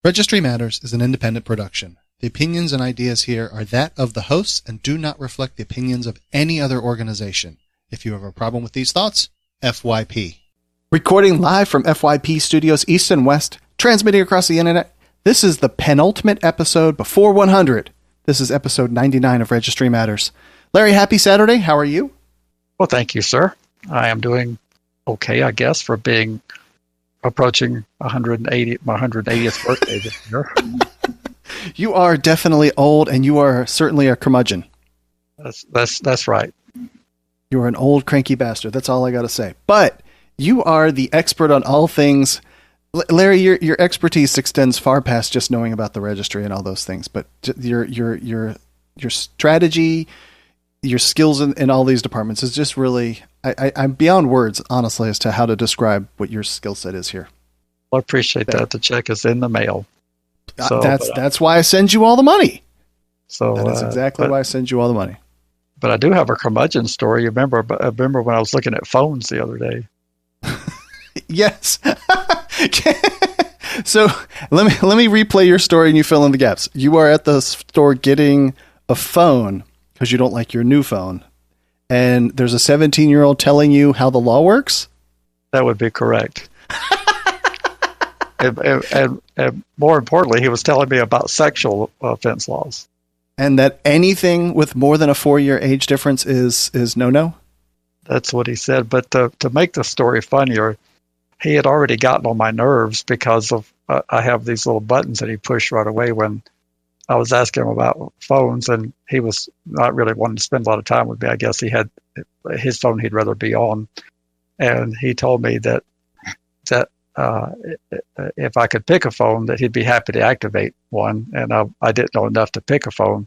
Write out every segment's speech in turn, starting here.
Registry Matters is an independent production. The opinions and ideas here are that of the hosts and do not reflect the opinions of any other organization. If you have a problem with these thoughts, FYP. Recording live from FYP Studios East and West, transmitting across the internet, this is the penultimate episode before 100. This is episode 99 of Registry Matters. Larry, happy Saturday. How are you? Well, thank you, sir. I am doing okay, I guess, for being approaching my 180th birthday this year. You are definitely old, and you are certainly a curmudgeon. That's right. You are an old, cranky bastard. That's all I got to say. But you are the expert on all things. Larry, your expertise extends far past just knowing about the registry and all those things. But your strategy, your skills in all these departments is just really, I'm beyond words, honestly, as to how to describe what your skill set is here. Well, I appreciate that. The check is in the mail. So, that's why I send you all the money. So that is exactly why I send you all the money. But I do have a curmudgeon story. I remember when I was looking at phones the other day. Yes. So let me replay your story and you fill in the gaps. You are at the store getting a phone because you don't like your new phone, and there's a 17-year-old telling you how the law works? That would be correct. and more importantly, he was telling me about sexual offense laws. And that anything with more than a 4-year age difference is no-no? That's what he said. But to make the story funnier, he had already gotten on my nerves because of I have these little buttons that he pushed right away when I was asking him about phones, and he was not really wanting to spend a lot of time with me. I guess he had his phone he'd rather be on. And he told me that if I could pick a phone, that he'd be happy to activate one. And I didn't know enough to pick a phone.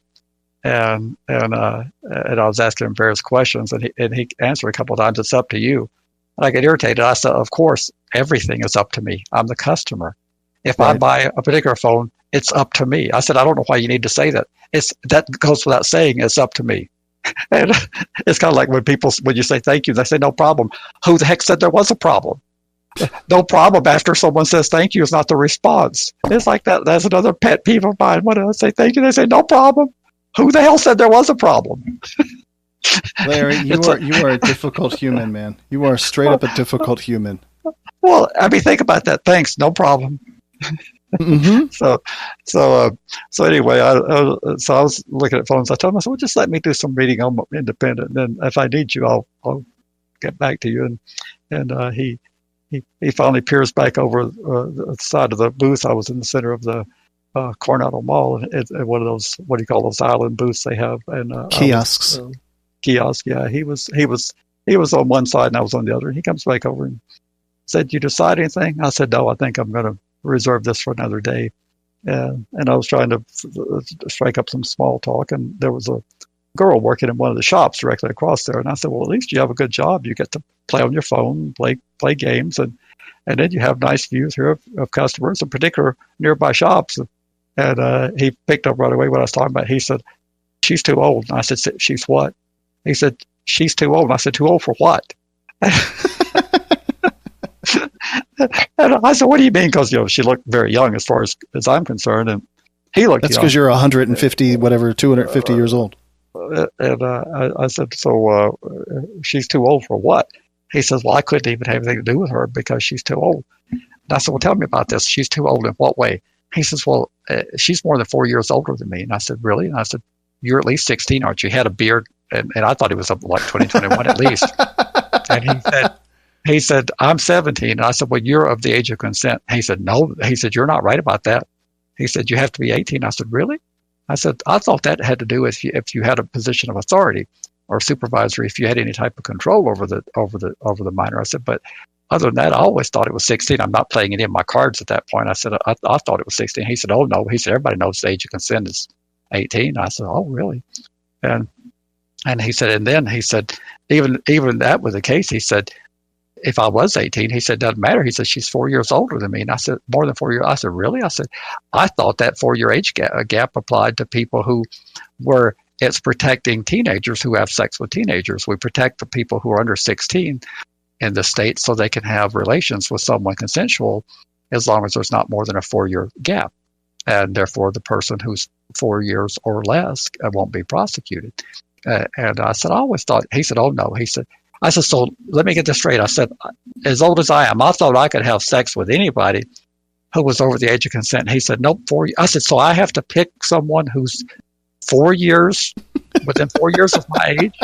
And I was asking him various questions, and he answered a couple of times, "It's up to you." And I get irritated. I said, "Of course, everything is up to me. I'm the customer. If I buy a particular phone, it's up to me." I said, "I don't know why you need to say that. That goes without saying. It's up to me." And it's kind of like when you say thank you, they say no problem. Who the heck said there was a problem? No problem after someone says thank you is not the response. It's like that. That's another pet peeve of mine. When I say thank you, they say no problem. Who the hell said there was a problem? Larry, you are a difficult human, man. You are straight up a difficult human. Well, I mean, think about that. Thanks, no problem. Mm-hmm. So anyway, I was looking at phones. I told him, I said, "Well, just let me do some reading. I'm independent, and then if I need you, I'll get back to you." And he finally peers back over the side of the booth. I was in the center of the Coronado Mall, and one of those, what do you call those island booths they have? And kiosks. Kiosk, yeah. He was on one side and I was on the other. And he comes back over and said, "You decide anything?" I said, "No, I think I'm going to reserve this for another day." And I was trying to strike up some small talk, and there was a girl working in one of the shops directly across there. And I said, "Well, at least you have a good job. You get to play on your phone, play games, and then you have nice views here of customers, in particular nearby shops." And he picked up right away what I was talking about. He said, "She's too old." And I said, "She's what?" He said, "She's too old." And I said, "Too old for what?" And I said, "What do you mean?" Because she looked very young as far as I'm concerned, and he looked. That's because you're 150, whatever, 250 years old. And I said, "So she's too old for what?" He says, "Well, I couldn't even have anything to do with her because she's too old." And I said, "Well, tell me about this. She's too old in what way?" He says, "Well, she's more than 4 years older than me." And I said, "Really?" And I said, "You're at least 16, aren't you?" He had a beard, and I thought he was up like 2021 at least. And he said, "I'm 17." And I said, "Well, you're of the age of consent." He said, "No." He said, "You're not right about that." He said, "You have to be 18." I said, "Really?" I said, "I thought that had to do with if you had a position of authority or supervisory, if you had any type of control over the minor." I said, "But other than that, I always thought it was 16. I'm not playing any of my cards at that point." I said, I thought it was 16. He said, "Oh, no." He said, "Everybody knows the age of consent is 18. I said, "Oh, really?" And he said, and then he said, even that was the case, he said, if I was 18, he said, "Doesn't matter." He said, "She's 4 years older than me." And I said, "More than 4 years?" I said, "Really?" I said, "I thought that 4-year age gap applied to people who were, it's protecting teenagers who have sex with teenagers. We protect the people who are under 16 in the state so they can have relations with someone consensual as long as there's not more than a 4-year gap." and therefore the person who's 4 years or less won't be prosecuted. And I said, I always thought. He said, oh no. I said, so let me get this straight. I said, as old as I am, I thought I could have sex with anybody who was over the age of consent. He said, nope, 4 years. I said, so I have to pick someone who's 4 years, within 4 years of my age?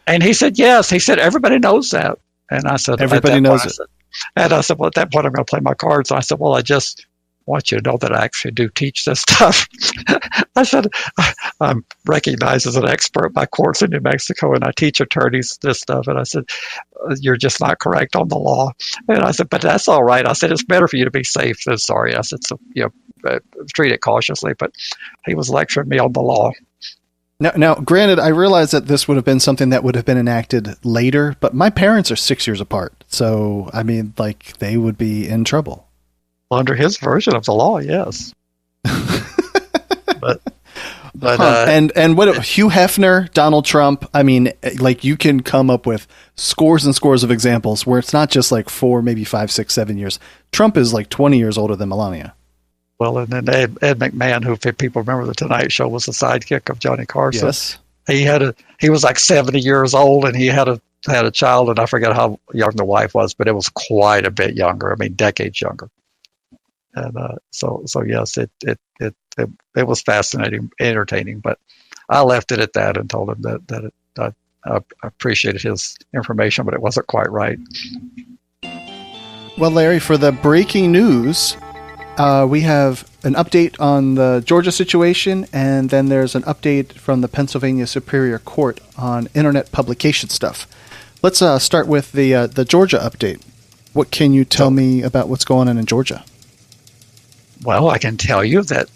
And he said, yes. He said, everybody knows that. And I said, everybody knows it. And I said, well, at that point, I'm going to play my cards. And I said, well, I just want you to know that I actually do teach this stuff. I said, I'm recognized as an expert by courts in New Mexico, and I teach attorneys this stuff. And I said, you're just not correct on the law. And I said, but that's all right. I said, it's better for you to be safe than sorry. I said, so, treat it cautiously. But he was lecturing me on the law. Now, granted, I realize that this would have been something that would have been enacted later, but my parents are 6 years apart. So, I mean, like, they would be in trouble. Under his version of the law, yes. but and what Hugh Hefner, Donald Trump, I mean, like, you can come up with scores and scores of examples where it's not just like 4, maybe 5, 6, 7 years. Trump is like 20 years older than Melania. Well, and then Ed McMahon, who, if people remember the Tonight Show, was the sidekick of Johnny Carson. Yes. He was like 70 years old, and he had a child, and I forget how young the wife was, but it was quite a bit younger. I mean, decades younger. And so yes, it was fascinating, entertaining, but I left it at that and told him that I appreciated his information, but it wasn't quite right. Well, Larry, for the breaking news, we have an update on the Georgia situation, and then there's an update from the Pennsylvania Superior Court on internet publication stuff. Let's start with the Georgia update. What can you tell me about what's going on in Georgia? Well, I can tell you that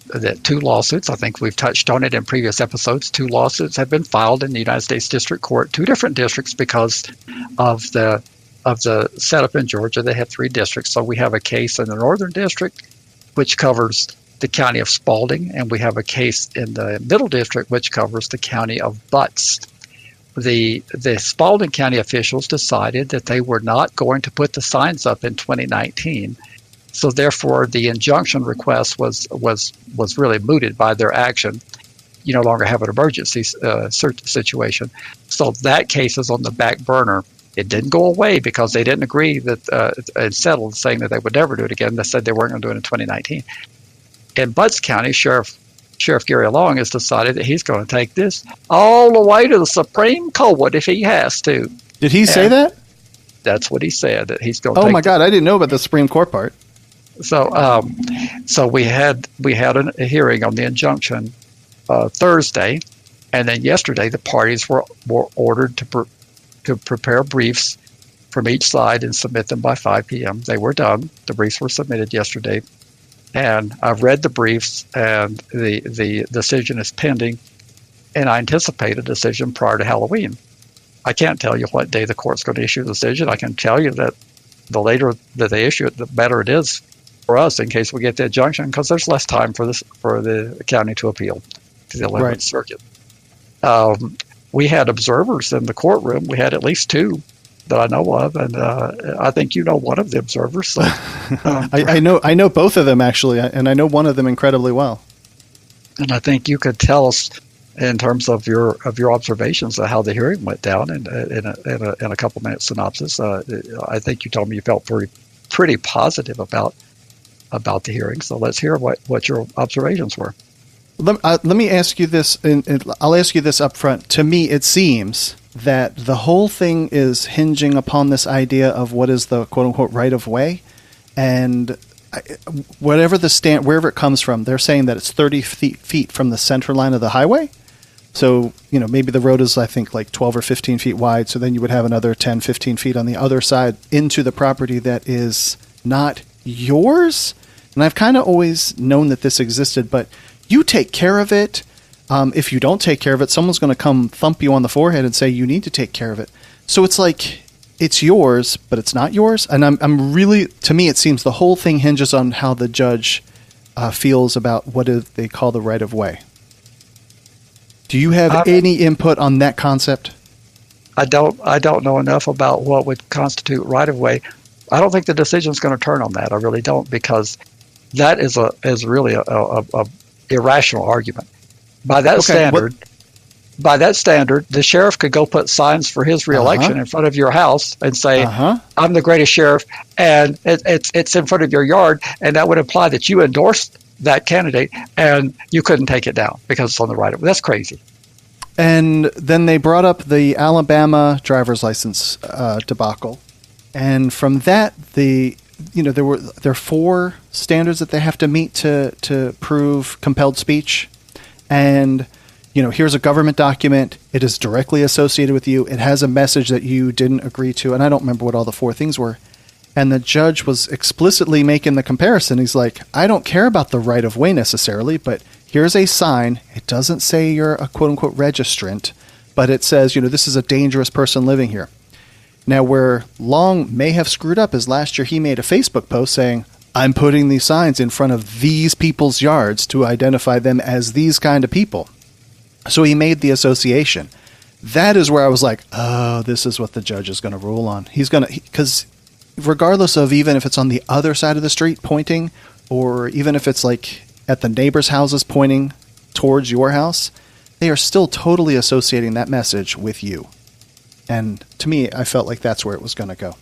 2 lawsuits, I think we've touched on it in previous episodes, 2 lawsuits have been filed in the United States District Court, 2 different districts because of the setup in Georgia. They have 3 districts. So we have a case in the Northern District, which covers the county of Spaulding, and we have a case in the Middle District, which covers the county of Butts. The Spaulding County officials decided that they were not going to put the signs up in 2019. So therefore, the injunction request was really mooted by their action. You no longer have an emergency situation. So that case is on the back burner. It didn't go away because they didn't agree that and settled, saying that they would never do it again. They said they weren't going to do it in 2019. In Butts County, Sheriff Gary Long has decided that he's going to take this all the way to the Supreme Court if he has to. Did he say that? That's what he said, that he's going to Oh my God, I didn't know about the Supreme Court part. So we had a hearing on the injunction Thursday, and then yesterday the parties were ordered to prepare briefs from each side and submit them by 5 p.m. They were done. The briefs were submitted yesterday, and I've read the briefs, and the decision is pending, and I anticipate a decision prior to Halloween. I can't tell you what day the court's going to issue the decision. I can tell you that the later that they issue it, the better it is for us in case we get the injunction, because there's less time for the county to appeal to the 11th Circuit. We had observers in the courtroom. We had at least 2 that I know of, and I think you know one of the observers. So, I know both of them actually, and I know one of them incredibly well. And I think you could tell us in terms of your observations of how the hearing went down, and in a couple minute synopsis. I think you told me you felt pretty positive about the hearing. So let's hear what your observations were. Let me ask you this, and I'll ask you this up front. To me, it seems that the whole thing is hinging upon this idea of what is the quote-unquote right-of-way, and wherever it comes from, they're saying that it's 30 feet from the center line of the highway. So, maybe the road is, I think, like 12 or 15 feet wide, so then you would have another 10, 15 feet on the other side into the property that is not yours. And I've kind of always known that this existed, but you take care of it. If you don't take care of it, someone's going to come thump you on the forehead and say you need to take care of it. So it's like it's yours, but it's not yours. And I'm really, to me, it seems the whole thing hinges on how the judge feels about what they call the right of way. Do you have any input on that concept? I don't know enough about what would constitute right of way. I don't think the decision is going to turn on that. I really don't, because that is really a irrational argument. By that standard. By that standard, the sheriff could go put signs for his reelection in front of your house and say, I'm the greatest sheriff, and it's in front of your yard, and that would imply that you endorsed that candidate, and you couldn't take it down because it's on the right of it. That's crazy. And then they brought up the Alabama driver's license debacle, and from that, there are 4 standards that they have to meet to prove compelled speech, and here's a government document. It is directly associated with you. It has a message that you didn't agree to. And I don't remember what all the 4 things were. And the judge was explicitly making the comparison. He's like, I don't care about the right of way necessarily, but here's a sign. It doesn't say you're a quote unquote registrant, but it says, this is a dangerous person living here. Now, where Long may have screwed up is last year he made a Facebook post saying, I'm putting these signs in front of these people's yards to identify them as these kind of people. So he made the association. That is where I was like, oh, this is what the judge is going to rule on. He's going to, because regardless of even if it's on the other side of the street pointing, or even if it's like at the neighbor's houses pointing towards your house, they are still totally associating that message with you. And to me, I felt like that's where it was going to go.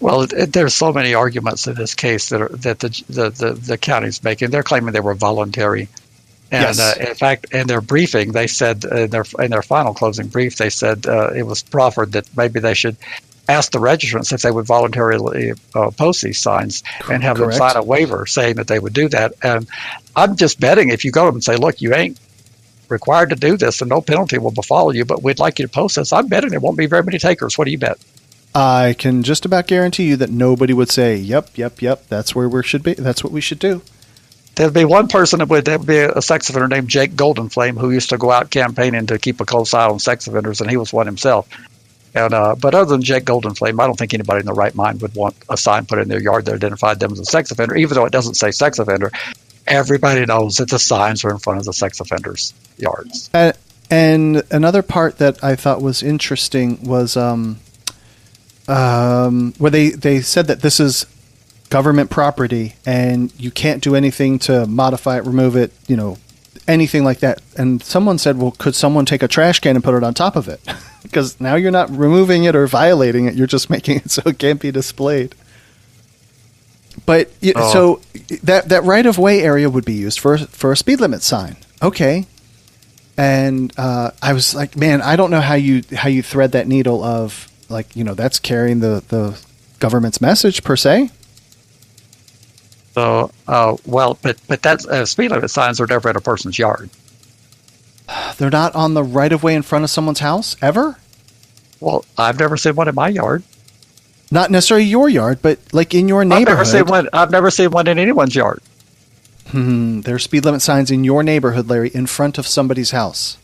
Well, there's so many arguments in this case that the county's making. They're claiming they were voluntary. And yes. In fact, in their briefing, they said in their final closing brief, they said it was proffered that maybe they should ask the registrants if they would voluntarily post these signs and have them sign a waiver saying that they would do that. And I'm just betting if you go to them and say, look, you ain't required to do this and no penalty will befall you, but we'd like you to post this, I'm betting there won't be very many takers. What do you bet? I can just about guarantee you that nobody would say, yep, that's where we should be. That's what we should do. There'd be one person that would be a sex offender named Jake Goldenflame who used to go out campaigning to keep a close eye on sex offenders, and he was one himself. And but other than Jake Goldenflame, I don't think anybody in their right mind would want a sign put in their yard that identified them as a sex offender, even though it doesn't say sex offender. Everybody knows that the signs are in front of the sex offenders' yards. And another part that I thought was interesting was where they said that this is government property and you can't do anything to modify it, remove it, anything like that. And someone said, well, could someone take a trash can and put it on top of it? Because now you're not removing it or violating it. You're just making it so it can't be displayed. But so that right-of-way area would be used for a speed limit sign. Okay. And I was like, man, I don't know how you thread that needle of, like, that's carrying the government's message per se. So, but that's speed limit signs are never in a person's yard. They're not on the right of way in front of someone's house ever? Well, I've never seen one in my yard. Not necessarily your yard, but like in your neighborhood. I've never seen one in anyone's yard. There are speed limit signs in your neighborhood, Larry, in front of somebody's house.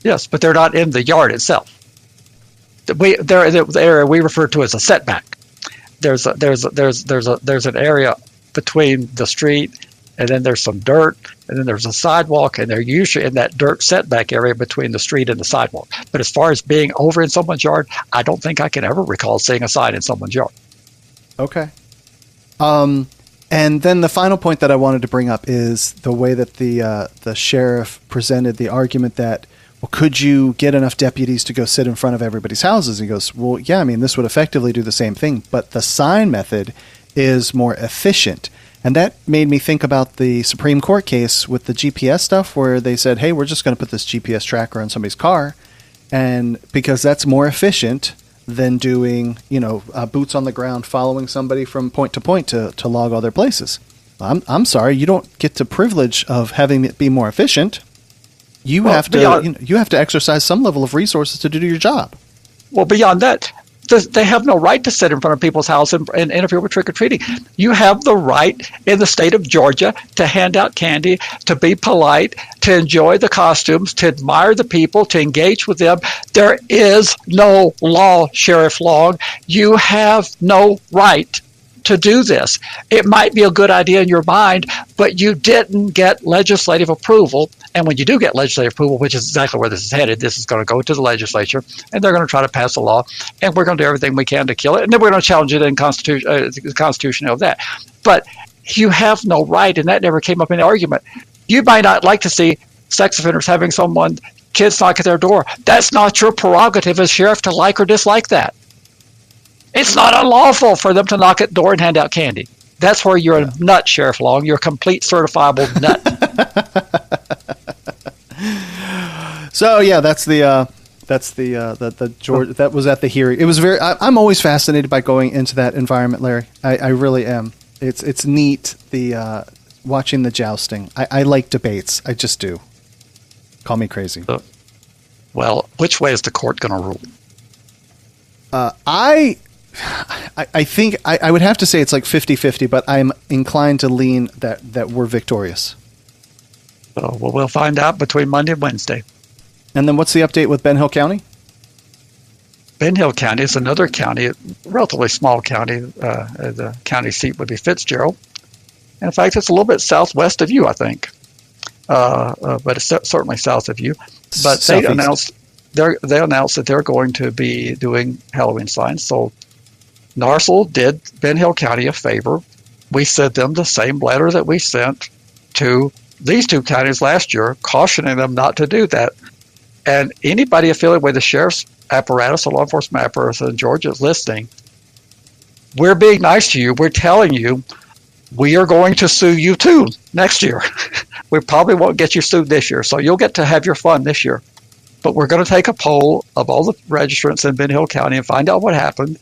Yes, but they're not in the yard itself. The area we refer to as a setback. There's an area between the street, and then there's some dirt, and then there's a sidewalk, and they're usually in that dirt setback area between the street and the sidewalk. But as far as being over in someone's yard, I don't think I can ever recall seeing a sign in someone's yard. Okay. And then the final point that I wanted to bring up is the way that the sheriff presented the argument that, well, could you get enough deputies to go sit in front of everybody's houses? He goes, well, yeah, I mean, this would effectively do the same thing, but the sign method is more efficient. And that made me think about the Supreme Court case with the GPS stuff where they said, hey, we're just going to put this GPS tracker on somebody's car. And because that's more efficient than doing, boots on the ground, following somebody from point to point to log all their places. I'm sorry, you don't get the privilege of having it be more efficient. You have to exercise some level of resources to do your job. Well, beyond that, they have no right to sit in front of people's house and interfere with trick-or-treating. You have the right in the state of Georgia to hand out candy, to be polite, to enjoy the costumes, to admire the people, to engage with them. There is no law, Sheriff Long. You have no right to do this. It might be a good idea in your mind, but you didn't get legislative approval. And when you do get legislative approval, which is exactly where this is headed, this is going to go to the legislature, and they're going to try to pass a law, and we're going to do everything we can to kill it, and then we're going to challenge it in the Constitution of that. But You have no right, and that never came up in the argument. You might not like to see sex offenders having kids knock at their door. That's not your prerogative as sheriff to like or dislike that. It's not unlawful for them to knock at the door and hand out candy. That's where you're a nut, Sheriff Long. You're a complete certifiable nut. So yeah, that's the George. That was at the hearing. It was very. I'm always fascinated by going into that environment, Larry. I really am. It's neat. Watching the jousting. I like debates. I just do. Call me crazy. Well, which way is the court going to rule? I think I would have to say it's like 50-50, but I'm inclined to lean that we're victorious. Well, we'll find out between Monday and Wednesday. And then what's the update with Ben Hill County? Ben Hill County is another county, a relatively small county. The county seat would be Fitzgerald. In fact, it's a little bit southwest of you, I think. But it's certainly south of you. But they announced that they're going to be doing Halloween signs. So NARSL did Ben Hill County a favor. We sent them the same letter that we sent to these two counties last year, cautioning them not to do that. And anybody affiliated with the sheriff's apparatus or law enforcement apparatus in Georgia is listening. We're being nice to you. We're telling you we are going to sue you too next year. We probably won't get you sued this year, so you'll get to have your fun this year. But we're going to take a poll of all the registrants in Ben Hill County and find out what happened.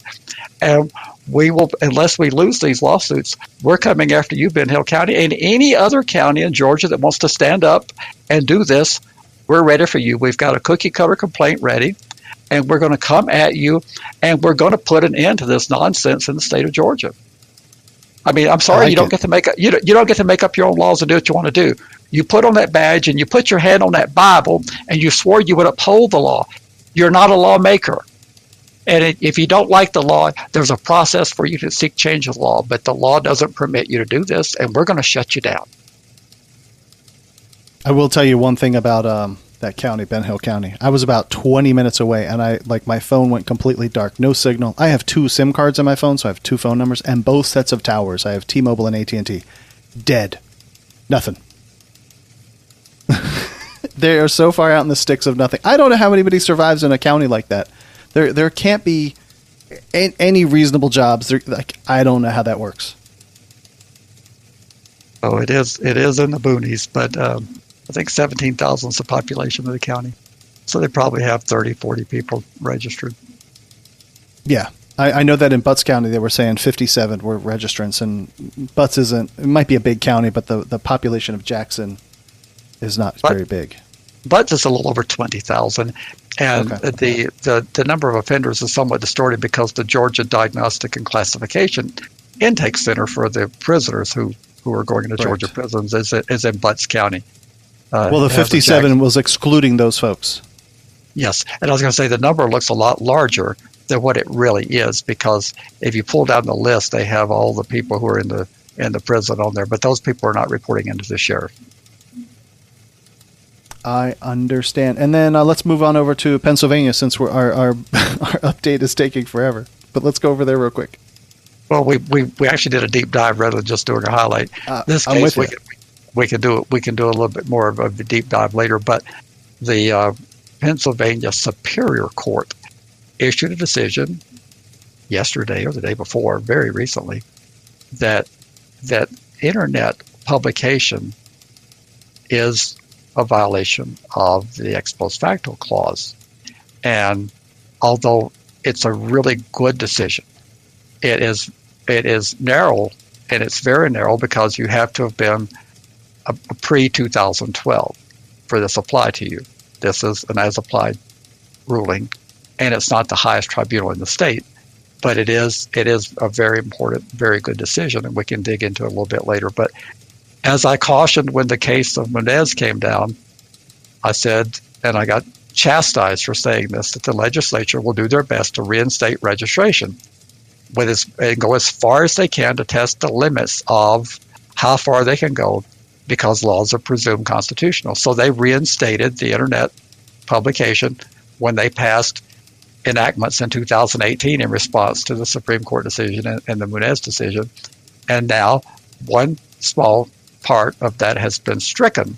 And we will, unless we lose these lawsuits, we're coming after you, Ben Hill County, and any other county in Georgia that wants to stand up and do this. We're ready for you. We've got a cookie cutter complaint ready, and we're going to come at you, and we're going to put an end to this nonsense in the state of Georgia. I mean, I'm sorry, you don't get to make you don't get to make up your own laws and do what you want to do. You put on that badge and you put your hand on that Bible and you swore you would uphold the law. You're not a lawmaker. And if you don't like the law, there's a process for you to seek change of the law. But the law doesn't permit you to do this, and we're going to shut you down. I will tell you one thing about that county, Ben Hill County. I was about 20 minutes away, and my phone went completely dark. No signal. I have 2 SIM cards on my phone, so I have 2 phone numbers, and both sets of towers. I have T-Mobile and AT&T. Dead. Nothing. They are so far out in the sticks of nothing. I don't know how anybody survives in a county like that. There can't be any reasonable jobs. I don't know how that works. Oh, it is in the boonies, but I think 17,000 is the population of the county. So they probably have 30, 40 people registered. Yeah. I know that in Butts County they were saying 57 were registrants, and Butts it might be a big county, but the population of Jackson is not very big. Butts is a little over 20,000, and okay. the number of offenders is somewhat distorted because the Georgia Diagnostic and Classification Intake Center for the prisoners who are going into Georgia prisons is in Butts County. Well, the 57 was excluding those folks. Yes, and I was going to say the number looks a lot larger than what it really is, because if you pull down the list, they have all the people who are in the prison on there, but those people are not reporting into the sheriff. I understand. And then let's move on over to Pennsylvania, since our update is taking forever. But let's go over there real quick. Well, we actually did a deep dive rather than just doing a highlight. This case, we can do a little bit more of a deep dive later. But the Pennsylvania Superior Court issued a decision yesterday or the day before, very recently, that internet publication is a violation of the ex post facto clause. And although it's a really good decision, it is narrow, and it's very narrow because you have to have been a pre-2012 for this apply to you. This is an as-applied ruling, and it's not the highest tribunal in the state, but it is a very important, very good decision, and we can dig into it a little bit later. But as I cautioned when the case of Munez came down, I said, and I got chastised for saying this, that the legislature will do their best to reinstate registration and go as far as they can to test the limits of how far they can go, because laws are presumed constitutional. So they reinstated the internet publication when they passed enactments in 2018 in response to the Supreme Court decision and the Munez decision. And now one small part of that has been stricken.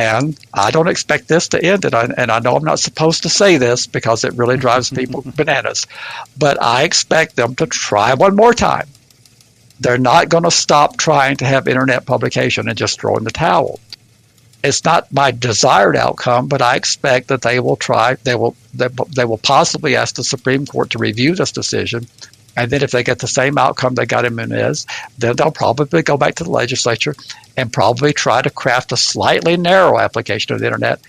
And I don't expect this to end, and I know I'm not supposed to say this because it really drives people bananas, but I expect them to try one more time. They're not going to stop trying to have internet publication and just throw in the towel. It's not my desired outcome, but I expect that they will try. They will possibly ask the Supreme Court to review this decision, and then if they get the same outcome they got in Munez, then they'll probably go back to the legislature and probably try to craft a slightly narrow application of the internet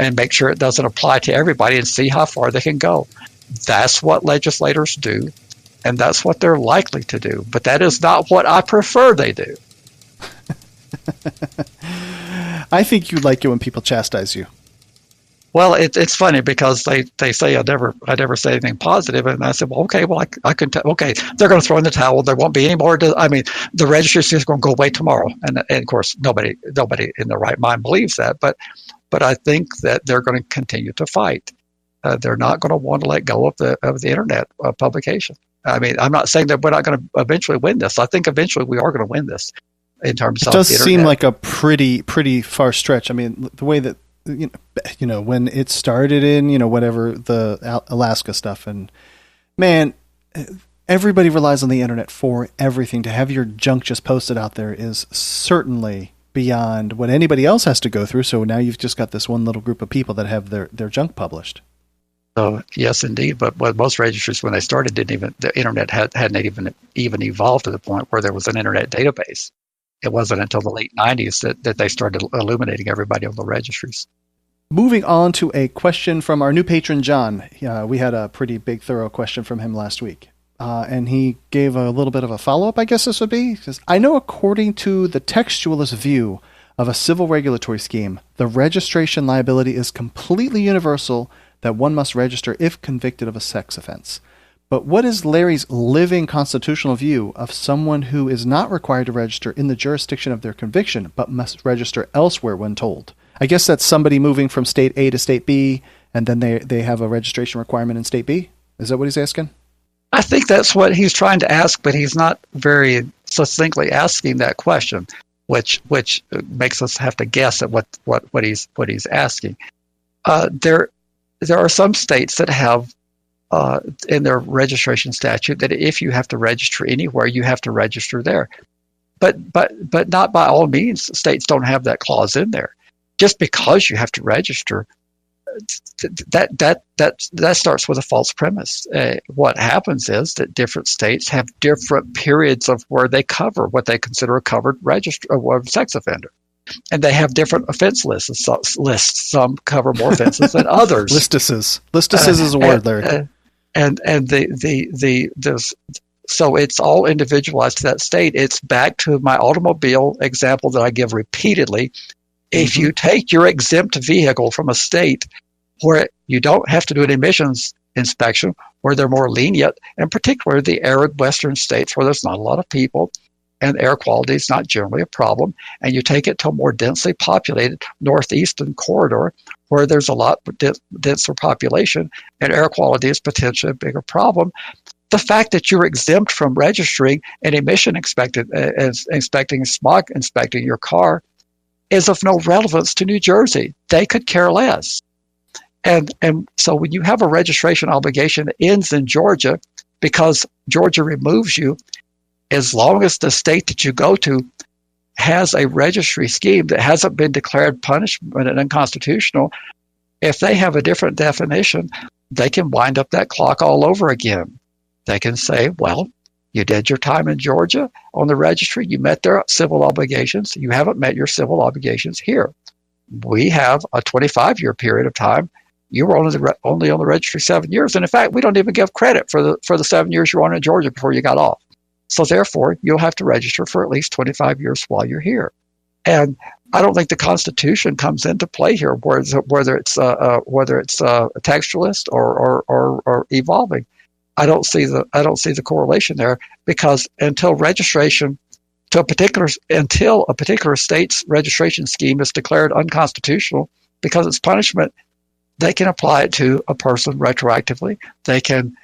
and make sure it doesn't apply to everybody and see how far they can go. That's what legislators do, and that's what they're likely to do. But that is not what I prefer they do. I think you like it when people chastise you. Well, it's funny because they say I never say anything positive, and I said, well, okay, I can okay, they're going to throw in the towel. There won't be any more. The registry is going to go away tomorrow, and of course nobody in their right mind believes that, but I think that they're going to continue to fight. They're not going to want to let go of the internet publication. I mean, I'm not saying that we're not going to eventually win this. I think eventually we are going to win this in terms of the internet. It does seem like a pretty far stretch. I mean, the way that. You know, when it started in, whatever the Alaska stuff, and man, everybody relies on the internet for everything. To have your junk just posted out there is certainly beyond what anybody else has to go through. So now you've just got this one little group of people that have their junk published. So yes, indeed. But most registries, when they started, the internet hadn't even evolved to the point where there was an internet database. It wasn't until the late 90s that they started illuminating everybody on the registries. Moving on to a question from our new patron, John. We had a pretty big, thorough question from him last week. And he gave a little bit of a follow-up, I guess this would be. He says, I know according to the textualist view of a civil regulatory scheme, the registration liability is completely universal, that one must register if convicted of a sex offense. But what is Larry's living constitutional view of someone who is not required to register in the jurisdiction of their conviction, but must register elsewhere when told? I guess that's somebody moving from state A to state B, and then they have a registration requirement in state B? Is that what he's asking? I think that's what he's trying to ask, but he's not very succinctly asking that question, which makes us have to guess at what he's asking. There are some states that have in their registration statute that if you have to register anywhere, you have to register there. But not by all means, states don't have that clause in there. Just because you have to register, that starts with a false premise. What happens is that different states have different periods of where they cover what they consider a covered sex offender. And they have different offense lists. Some cover more offenses than others. Listices is a word, Larry. So it's all individualized to that state. It's back to my automobile example that I give repeatedly. If you take your exempt vehicle from a state where you don't have to do an emissions inspection, where they're more lenient, and particularly the arid western states where there's not a lot of people and air quality is not generally a problem, and you take it to a more densely populated northeastern corridor where there's a lot denser population and air quality is potentially a bigger problem, the fact that you're exempt from registering and emission inspecting smog inspecting your car is of no relevance to New Jersey. They could care less. And so when you have a registration obligation that ends in Georgia because Georgia removes you, as long as the state that you go to has a registry scheme that hasn't been declared punishment and unconstitutional, if they have a different definition, they can wind up that clock all over again. They can say, well, you did your time in Georgia on the registry, you met their civil obligations, you haven't met your civil obligations here. We have a 25-year period of time. You were only on the registry 7 years, and in fact, we don't even give credit for the 7 years you were on in Georgia before you got off. So therefore, you'll have to register for at least 25 years while you're here. And I don't think the Constitution comes into play here, whether it's a textualist or evolving. I don't see the correlation there, because until a particular state's registration scheme is declared unconstitutional because it's punishment, they can apply it to a person retroactively. They can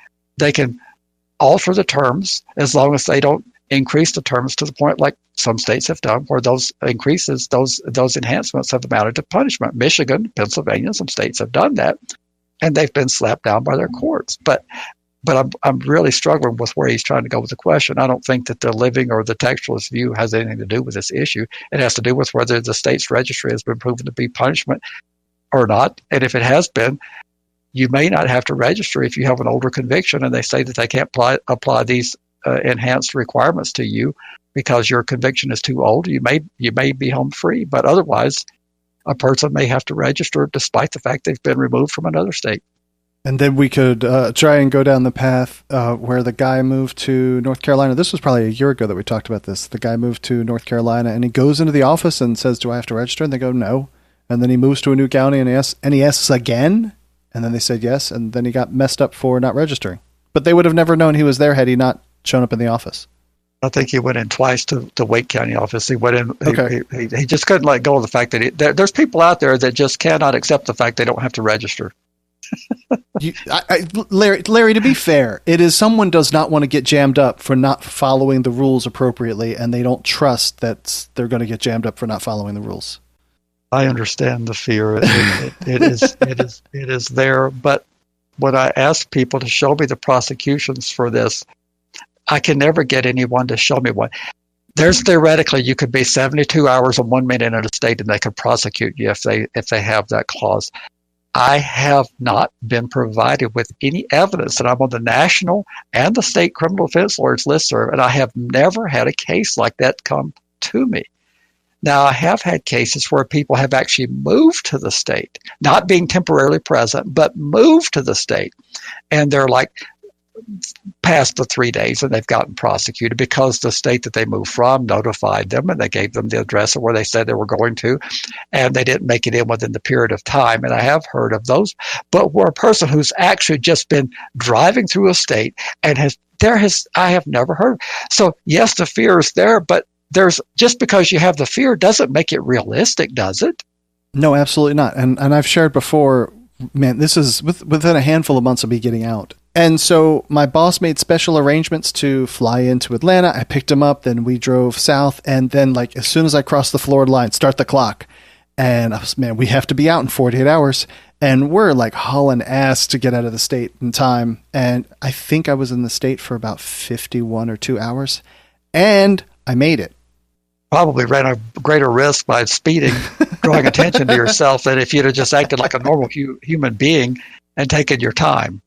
alter the terms as long as they don't increase the terms to the point like some states have done, where those increases, those enhancements have amounted to punishment. Michigan, Pennsylvania, some states have done that, and they've been slapped down by their courts. But I'm really struggling with where he's trying to go with the question. I don't think that the living or the textualist view has anything to do with this issue. It has to do with whether the state's registry has been proven to be punishment or not. And if it has been, you may not have to register if you have an older conviction and they say that they can't apply these enhanced requirements to you because your conviction is too old. You may be home free, but otherwise a person may have to register despite the fact they've been removed from another state. And then we could try and go down the path where the guy moved to North Carolina. This was probably a year ago that we talked about this. The guy moved to North Carolina, and he goes into the office and says, "Do I have to register?" And they go, "No." And then he moves to a new county, and he asks again, and then they said yes, and then he got messed up for not registering. But they would have never known he was there had he not shown up in the office. I think he went in twice to Wake County office. He went in. Okay. He just couldn't let go of the fact that there's people out there that just cannot accept the fact they don't have to register. Larry, to be fair, it is someone does not want to get jammed up for not following the rules appropriately, and they don't trust that they're going to get jammed up for not following the rules. I understand the fear. It is there. But when I ask people to show me the prosecutions for this, I can never get anyone to show me one. There's theoretically, you could be 72 hours and 1 minute in a state, and they could prosecute you if they have that clause. I have not been provided with any evidence, and I'm on the national and the state criminal defense lawyers listserv, and I have never had a case like that come to me. Now, I have had cases where people have actually moved to the state, not being temporarily present, but moved to the state, and they're like past the 3 days, and they've gotten prosecuted because the state that they moved from notified them, and they gave them the address of where they said they were going to, and they didn't make it in within the period of time. And I have heard of those, but where a person who's actually just been driving through a state and I have never heard. So yes, the fear is there, but just because you have the fear doesn't make it realistic, does it? No, absolutely not. And I've shared before, man, this is within a handful of months of me getting out. And so my boss made special arrangements to fly into Atlanta. I picked him up, then we drove south, and then like as soon as I crossed the Florida line, start the clock. And I was, man, we have to be out in 48 hours. And we're like hauling ass to get out of the state in time. And I think I was in the state for about 51 or 2 hours. And I made it. Probably ran a greater risk by speeding, drawing attention to yourself, than if you'd have just acted like a normal human being and taken your time.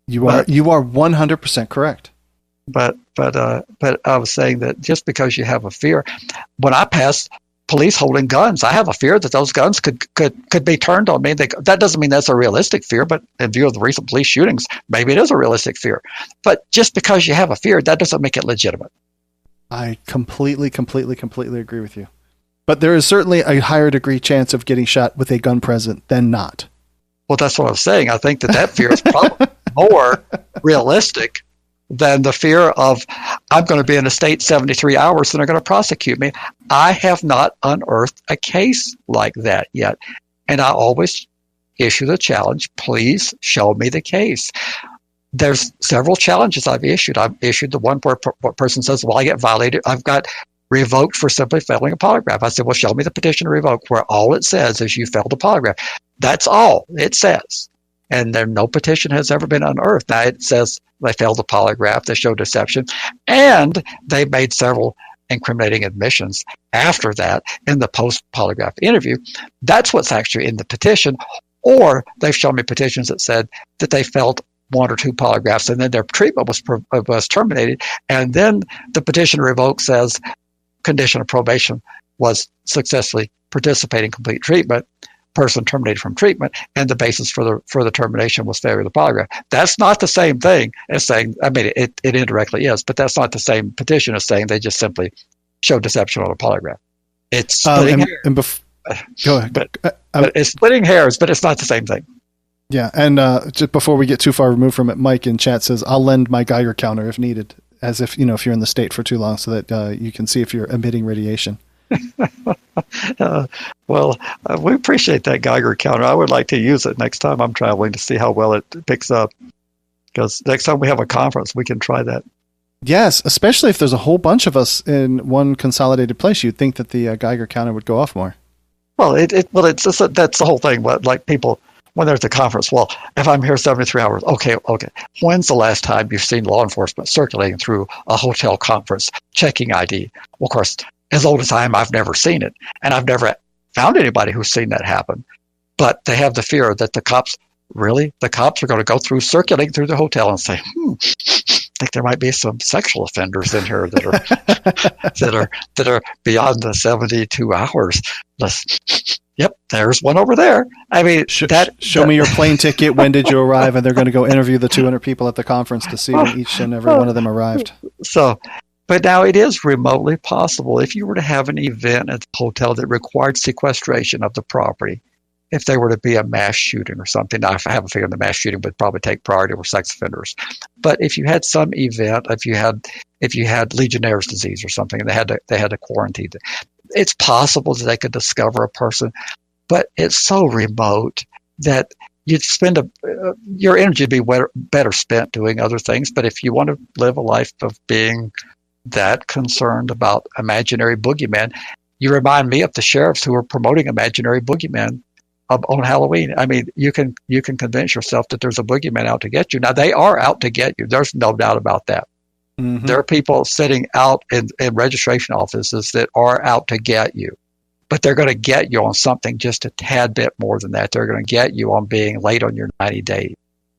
You are 100% correct. But I was saying that just because you have a fear, when I pass police holding guns, I have a fear that those guns could be turned on me. That doesn't mean that's a realistic fear, but in view of the recent police shootings, maybe it is a realistic fear. But just because you have a fear, that doesn't make it legitimate. I completely agree with you. But there is certainly a higher degree chance of getting shot with a gun present than not. Well, that's what I'm saying. I think that fear is probably more realistic than the fear of, I'm going to be in a state 73 hours and they're going to prosecute me. I have not unearthed a case like that yet. And I always issue the challenge, please show me the case. There's several challenges I've issued. I've issued the one where a person says, well, I get violated. I've got revoked for simply failing a polygraph. I said, well, show me the petition to revoke, where all it says is you failed a polygraph. That's all it says. And no petition has ever been unearthed. Now it says they failed the polygraph, they showed deception, and they made several incriminating admissions after that in the post-polygraph interview. That's what's actually in the petition. Or they've shown me petitions that said that they failed one or two polygraphs, and then their treatment was terminated. And then the petition to revoke says condition of probation was successfully participating in complete treatment, person terminated from treatment, and the basis for the termination was failure of the polygraph. That's not the same thing as saying, I mean, it indirectly is, but that's not the same petition as saying they just simply showed deception on a polygraph. It's splitting hairs. Go ahead. But it's splitting hairs, but it's not the same thing. Yeah, and just before we get too far removed from it, Mike in chat says, I'll lend my Geiger counter if needed, as if, if you're in the state for too long so that you can see if you're emitting radiation. We appreciate that Geiger counter. I would like to use it next time I'm traveling to see how well it picks up, because next time we have a conference, we can try that. Yes, especially if there's a whole bunch of us in one consolidated place, you'd think that the Geiger counter would go off more. Well, it's just that's the whole thing. Like people, when there's a conference, well, if I'm here 73 hours, okay. When's the last time you've seen law enforcement circulating through a hotel conference checking ID? Well, of course, as old as I am, I've never seen it, and I've never found anybody who's seen that happen. But they have the fear that the cops are going to go through circulating through the hotel and say, I think there might be some sexual offenders in here that are beyond the 72 hours. Yep, there's one over there. I mean, show me your plane ticket. When did you arrive? And they're going to go interview the 200 people at the conference to see when each and every one of them arrived. So, but now it is remotely possible if you were to have an event at the hotel that required sequestration of the property. If there were to be a mass shooting or something, now, I have a feeling the mass shooting would probably take priority over sex offenders. But if you had some event, if you had Legionnaire's disease or something, and they had to quarantine, it's possible that they could discover a person, but it's so remote that you'd spend your energy would be better spent doing other things. But if you want to live a life of being that concerned about imaginary boogeymen, you remind me of the sheriffs who are promoting imaginary boogeymen on Halloween. I mean, you can convince yourself that there's a boogeyman out to get you. Now, they are out to get you. There's no doubt about that. Mm-hmm. There are people sitting out in registration offices that are out to get you. But they're going to get you on something just a tad bit more than that. They're going to get you on being late on your 90 days.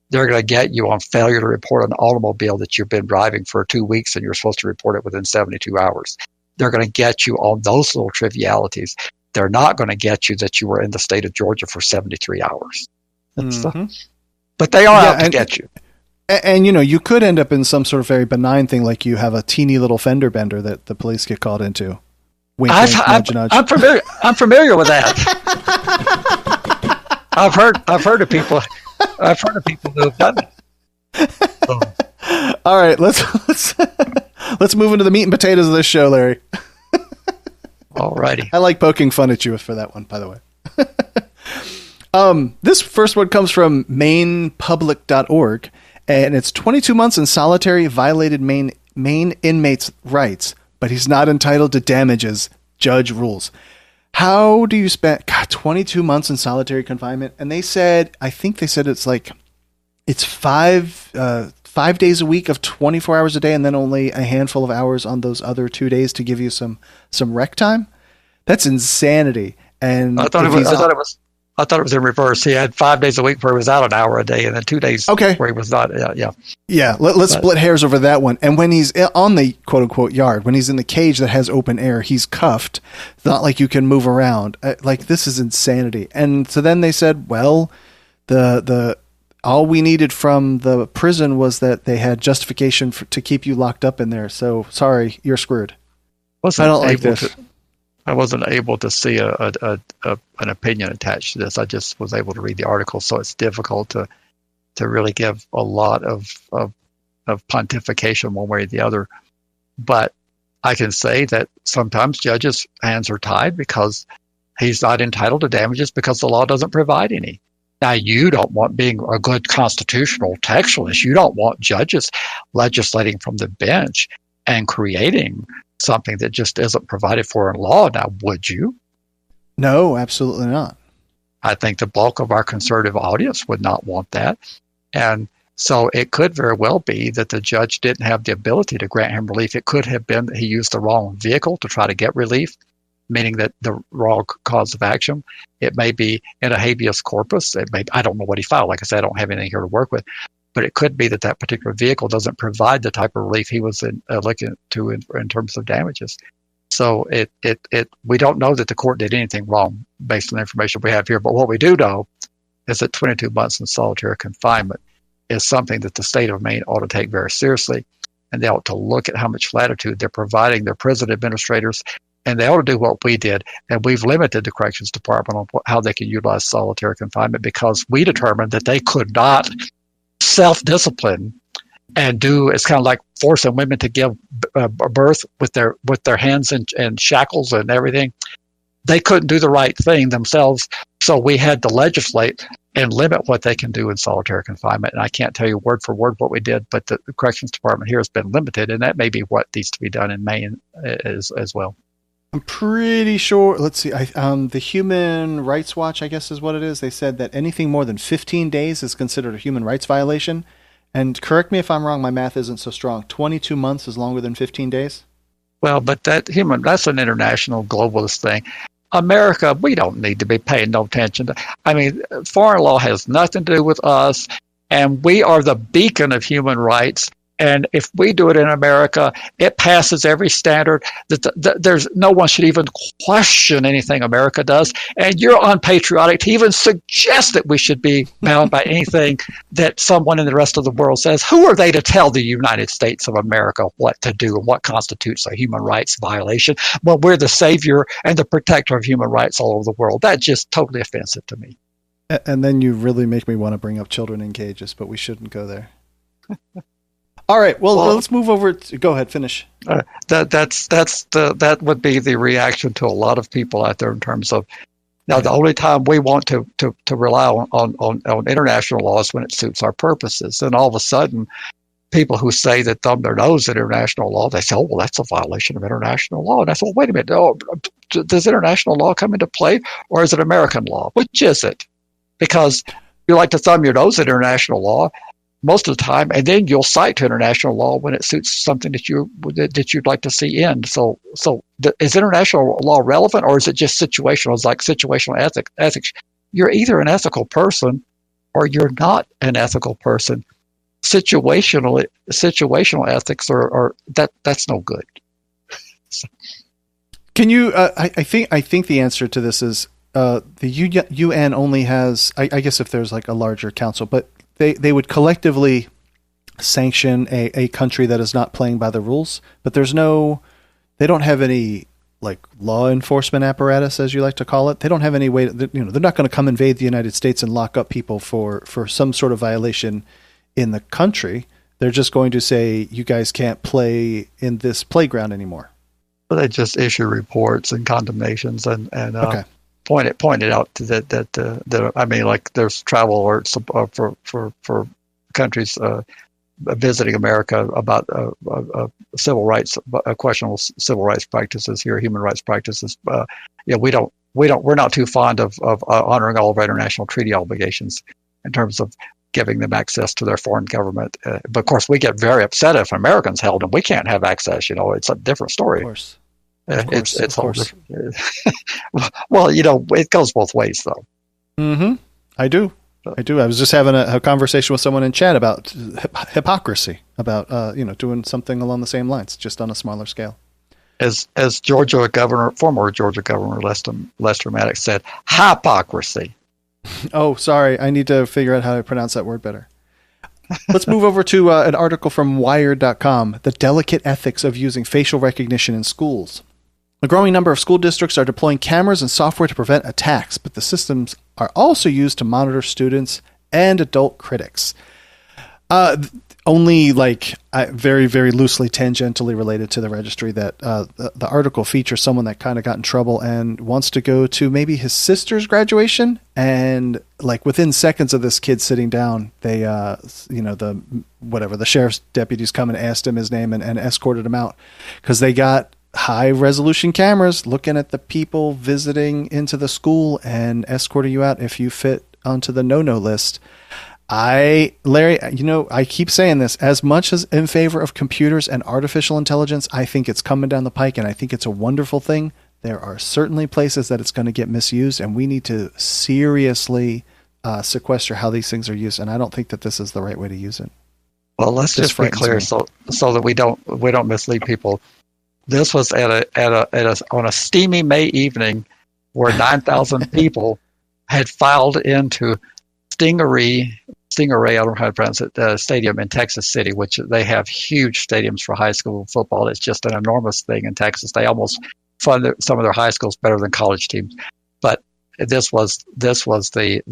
They're going to get you on failure to report an automobile that you've been driving for 2 weeks and you're supposed to report it within 72 hours. They're going to get you on those little trivialities. They're not going to get you that you were in the state of Georgia for 73 hours. But they are out to get you. And, you could end up in some sort of very benign thing, like you have a teeny little fender bender that the police get called into. Wink, wink, nudge, nudge. I'm familiar with that. I've heard of people. I've heard of people who have done it. So. All right, let's move into the meat and potatoes of this show, Larry. Alrighty. I like poking fun at you for that one, by the way. This first one comes from mainpublic.org, and it's 22 months in solitary violated Maine inmate's rights, but he's not entitled to damages. Judge rules. How do you spend 22 months in solitary confinement? And I think they said it's 5 days a week of 24 hours a day, and then only a handful of hours on those other 2 days to give you some rec time. That's insanity. And I thought it was in reverse. He had 5 days a week where he was out an hour a day, and then 2 days where he was not. Yeah. Let's split hairs over that one. And when he's on the quote unquote yard, when he's in the cage that has open air, he's cuffed. It's not like you can move around. This is insanity. And so then they said, well, the all we needed from the prison was that they had justification to keep you locked up in there. So sorry, you're screwed. I don't like this. I wasn't able to see an opinion attached to this. I just was able to read the article, so it's difficult to really give a lot of pontification one way or the other. But I can say that sometimes judges' hands are tied because he's not entitled to damages because the law doesn't provide any. Now, you don't want, being a good constitutional textualist, you don't want judges legislating from the bench and creating something that just isn't provided for in law. Now, would you? No, absolutely not. I think the bulk of our conservative audience would not want that. And so it could very well be that the judge didn't have the ability to grant him relief. It could have been that he used the wrong vehicle to try to get relief, meaning that the wrong cause of action. It may be in a habeas corpus. I don't know what he filed. Like I said, I don't have anything here to work with. But it could be that that particular vehicle doesn't provide the type of relief he was looking to in terms of damages. So we don't know that the court did anything wrong based on the information we have here. But what we do know is that 22 months in solitary confinement is something that the state of Maine ought to take very seriously. And they ought to look at how much latitude they're providing their prison administrators. And they ought to do what we did. And we've limited the Corrections Department on how they can utilize solitary confinement because we determined that they could not self-discipline and it's kind of like forcing women to give birth with their hands in shackles and everything. They couldn't do the right thing themselves, so we had to legislate and limit what they can do in solitary confinement. And I can't tell you word for word what we did, but the corrections department here has been limited, and that may be what needs to be done in Maine as well. I'm pretty sure. Let's see. The Human Rights Watch, I guess, is what it is. They said that anything more than 15 days is considered a human rights violation. And correct me if I'm wrong. My math isn't so strong. 22 months is longer than 15 days. Well, but that's an international globalist thing. America, we don't need to be paying no attention to. I mean, foreign law has nothing to do with us, and we are the beacon of human rights. And if we do it in America, it passes every standard. There's no one should even question anything America does. And you're unpatriotic to even suggest that we should be bound by anything that someone in the rest of the world says. Who are they to tell the United States of America what to do and what constitutes a human rights violation? Well, we're the savior and the protector of human rights all over the world. That's just totally offensive to me. And then you really make me want to bring up children in cages, but we shouldn't go there. All right. Well, let's move over. Go ahead. Finish. That would be the reaction to a lot of people out there in terms of now. The only time we want to rely on international law is when it suits our purposes. And all of a sudden, people who say that thumb their nose at international law, they say, "Oh, well, that's a violation of international law." And I said, "Well, wait a minute. Oh, does international law come into play, or is it American law? Which is it?" Because you like to thumb your nose at international law most of the time, and then you'll cite to international law when it suits something that you'd like to see end. So is international law relevant, or is it just situational? It's like situational ethics. You're either an ethical person or you're not an ethical person. Situational ethics are that's no good. Can you? I think the answer to this is the UN only has. I guess if there's like a larger council, but they would collectively sanction a country that is not playing by the rules, but they don't have any like law enforcement apparatus, as you like to call it. They don't have any way they're not going to come invade the United States and lock up people for some sort of violation in the country. They're just going to say, you guys can't play in this playground anymore. But they just issue reports and condemnations and okay. Pointed out that I mean, like there's travel alerts for countries visiting America about civil rights, questionable civil rights practices here, human rights practices. We're not too fond of honoring all of our international treaty obligations in terms of giving them access to their foreign government. But of course, we get very upset if Americans held them. We can't have access. It's a different story. Of course. It's all different. Well, it goes both ways, though. Mm-hmm. I do. I was just having a conversation with someone in chat about hypocrisy, about doing something along the same lines, just on a smaller scale. As former Georgia Governor Lester Maddox said, hypocrisy. Oh, sorry. I need to figure out how to pronounce that word better. Let's move over to an article from Wired.com, The Delicate Ethics of Using Facial Recognition in Schools. A growing number of school districts are deploying cameras and software to prevent attacks, but the systems are also used to monitor students and adult critics. Only very, very loosely tangentially related to the registry that the article features someone that kind of got in trouble and wants to go to maybe his sister's graduation. And like within seconds of this kid sitting down, they, the sheriff's deputies come and asked him his name and escorted him out because they got high resolution cameras looking at the people visiting into the school and escorting you out if you fit onto the no-no list. Larry, I keep saying this, as much as in favor of computers and artificial intelligence, I think it's coming down the pike and I think it's a wonderful thing. There are certainly places that it's going to get misused and we need to seriously sequester how these things are used. And I don't think that this is the right way to use it. Well, let's just be clear so that we don't mislead people. This was on a steamy May evening where 9,000 people had filed into Stingray, I don't know how to pronounce it, stadium in Texas City, which they have huge stadiums for high school football. It's just an enormous thing in Texas. They almost fund some of their high schools better than college teams. But this was the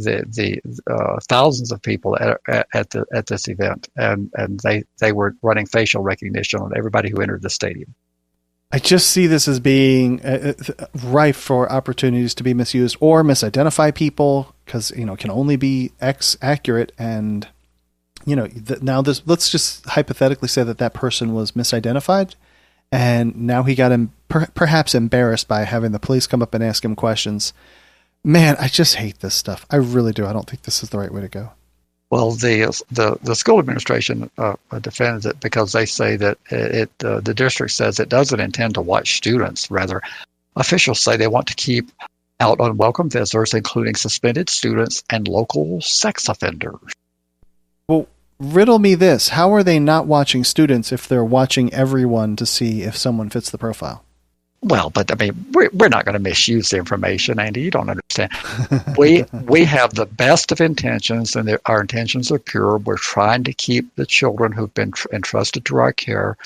thousands of people at this event, and they were running facial recognition on everybody who entered the stadium. I just see this as being rife for opportunities to be misused or misidentify people because, it can only be X accurate. And, now let's just hypothetically say that person was misidentified and now he got perhaps embarrassed by having the police come up and ask him questions. Man, I just hate this stuff. I really do. I don't think this is the right way to go. Well, the school administration defends it because they say that the district says it doesn't intend to watch students. Rather, officials say they want to keep out unwelcome visitors, including suspended students and local sex offenders. Well, riddle me this. How are they not watching students if they're watching everyone to see if someone fits the profile? Well, but I mean, we're not going to misuse the information, Andy. You don't understand. We have the best of intentions, and our intentions are pure. We're trying to keep the children who've been entrusted to our care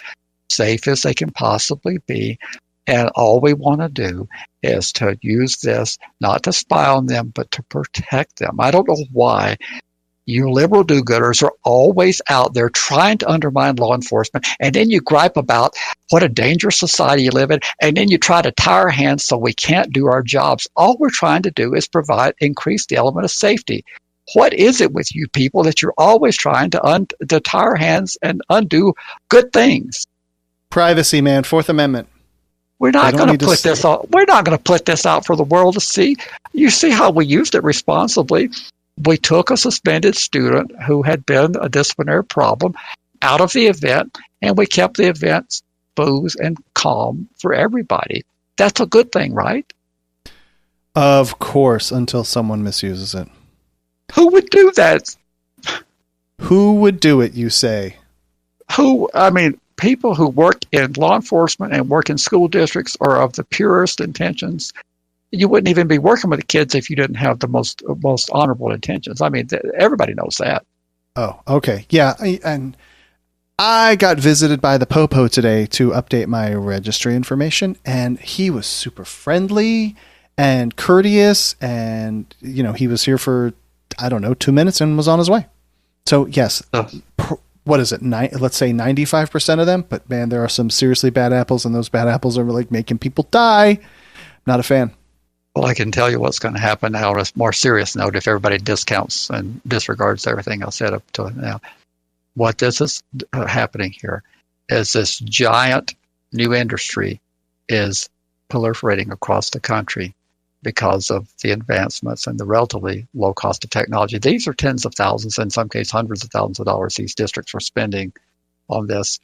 safe as they can possibly be, and all we want to do is to use this not to spy on them, but to protect them. I don't know why you liberal do-gooders are always out there trying to undermine law enforcement, and then you gripe about what a dangerous society you live in, and then you try to tie our hands so we can't do our jobs. All we're trying to do is increase the element of safety. What is it with you people that you're always trying to tie our hands and undo good things? Privacy, man. Fourth Amendment. We're not going to put this out. We're not going to put this out for the world to see. You see how we used it responsibly. We took a suspended student who had been a disciplinary problem out of the event, and we kept the event smooth and calm for everybody. That's a good thing, right? Of course, until someone misuses it. Who would do that? Who would do it, you say? People who work in law enforcement and work in school districts are of the purest intentions. You wouldn't even be working with the kids if you didn't have the most honorable intentions. I mean, everybody knows that. Oh, okay. Yeah, and I got visited by the Popo today to update my registry information, and he was super friendly and courteous, and, he was here for, 2 minutes and was on his way. So, yes, what is it? Let's say 95% of them, but man, there are some seriously bad apples, and those bad apples are like making people die. Not a fan. Well, I can tell you what's going to happen now on a more serious note if everybody discounts and disregards everything I said up to now. What this is happening here is this giant new industry is proliferating across the country because of the advancements and the relatively low cost of technology. These are tens of thousands, in some cases hundreds of thousands of dollars these districts are spending on this.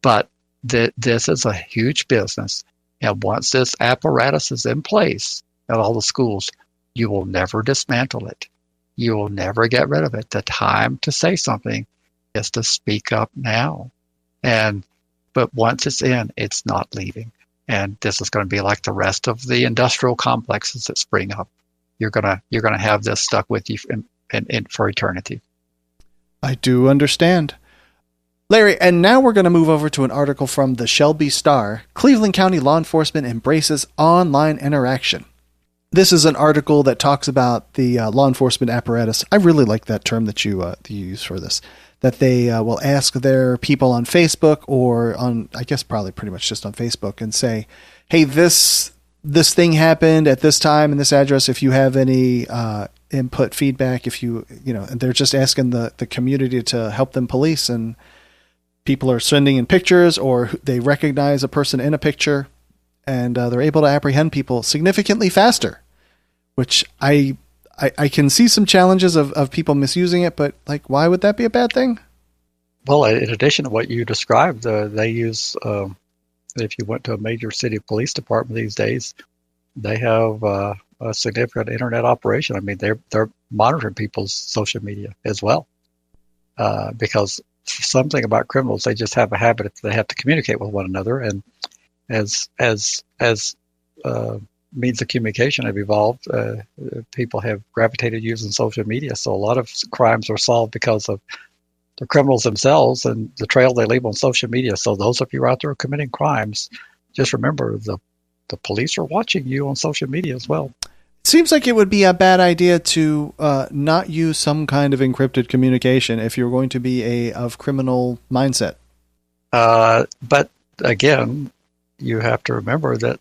But this is a huge business. And once this apparatus is in place, at all the schools, you will never dismantle it. You will never get rid of it. The time to say something is to speak up now. But once it's in, it's not leaving. And this is going to be like the rest of the industrial complexes that spring up. You're gonna have this stuck with you in for eternity. I do understand. Larry, and now we're going to move over to an article from the Shelby Star. Cleveland County law enforcement embraces online interaction. This is an article that talks about the law enforcement apparatus. I really like that term that you use for this, that they will ask their people on Facebook or on, I guess probably pretty much just on Facebook, and say, hey, this thing happened at this time and this address. If you have any input, feedback, and they're just asking the community to help them police, and people are sending in pictures or they recognize a person in a picture, and they're able to apprehend people significantly faster, which I can see some challenges of people misusing it, but why would that be a bad thing? Well, in addition to what you described, they use, if you went to a major city police department these days, they have a significant internet operation. I mean, they're monitoring people's social media as well, because something about criminals, they just have a habit that they have to communicate with one another, and as means of communication have evolved, people have gravitated using social media. So a lot of crimes are solved because of the criminals themselves and the trail they leave on social media. So those of you out there committing crimes, just remember the police are watching you on social media as well. It seems like it would be a bad idea to not use some kind of encrypted communication if you're going to be of criminal mindset. But again, you have to remember that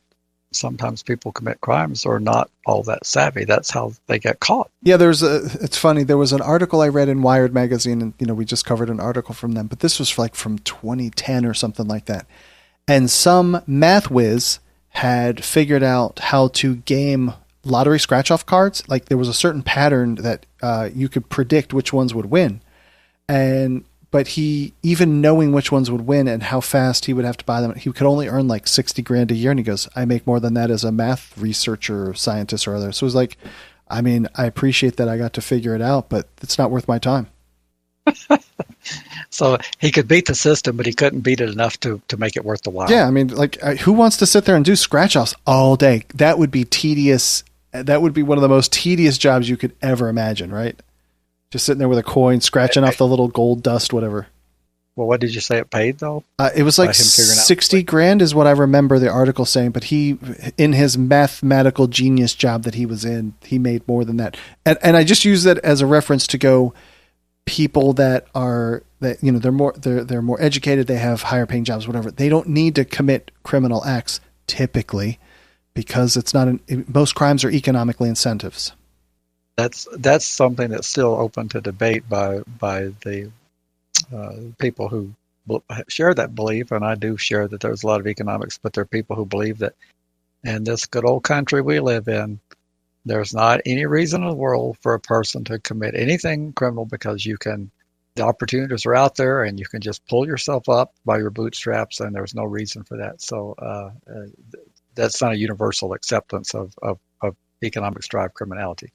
sometimes people commit crimes or are not all that savvy. That's how they get caught. Yeah, it's funny. There was an article I read in Wired magazine, and we just covered an article from them, but this was like from 2010 or something like that. And some math whiz had figured out how to game lottery scratch-off cards. Like there was a certain pattern that you could predict which ones would win. But he, even knowing which ones would win and how fast he would have to buy them, he could only earn like $60,000 a year. And he goes, I make more than that as a math researcher or scientist or other. So it was like, I mean, I appreciate that I got to figure it out, but it's not worth my time. So he could beat the system, but he couldn't beat it enough to make it worth the while. Yeah. I mean, like who wants to sit there and do scratch offs all day? That would be tedious. That would be one of the most tedious jobs you could ever imagine, right? Just sitting there with a coin, scratching off the little gold dust, whatever. Well, what did you say it paid, though? It was like $60,000 is what I remember the article saying, but he, in his mathematical genius job that he was in, he made more than that. And I just use that as a reference to go, people they're more educated, they have higher paying jobs, whatever. They don't need to commit criminal acts typically because most crimes are economically incentives. That's something that's still open to debate by the people who share that belief, and I do share that there's a lot of economics, but there are people who believe that in this good old country we live in, there's not any reason in the world for a person to commit anything criminal because the opportunities are out there and you can just pull yourself up by your bootstraps, and there's no reason for that. So that's not a universal acceptance of economics drive criminality.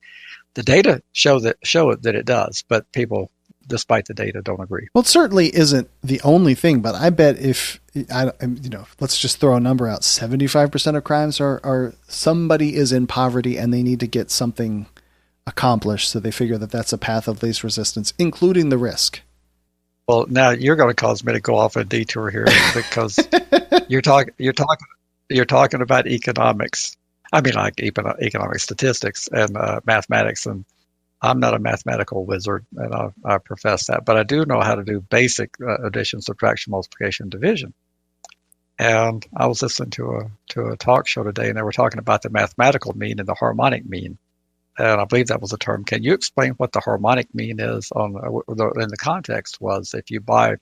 The data show that it does, but people, despite the data, don't agree. Well, it certainly isn't the only thing, but I bet let's just throw a number out. 75% of crimes are somebody is in poverty and they need to get something accomplished, so they figure that that's a path of least resistance, including the risk. Well, now you're going to cause me to go off a detour here because you're talking about economics. I mean, like economic statistics and mathematics, and I'm not a mathematical wizard, and I profess that, but I do know how to do basic addition, subtraction, multiplication, division. And I was listening to a talk show today, and they were talking about the mathematical mean and the harmonic mean, and I believe that was a term. Can you explain what the harmonic mean is? In the context was if you buy, they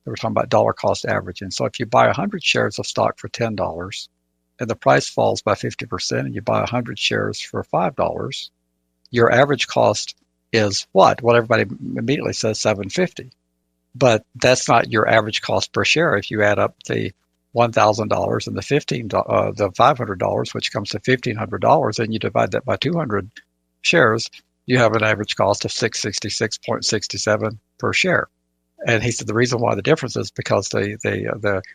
were talking about dollar cost averaging. So if you buy 100 shares of stock for $10, and the price falls by 50%, and you buy 100 shares for $5, your average cost is what? Well, everybody immediately says $7.50, but that's not your average cost per share. If you add up the $1,000 and the $500, which comes to $1,500, and you divide that by 200 shares, you have an average cost of $666.67 per share. And he said the reason why the difference is because the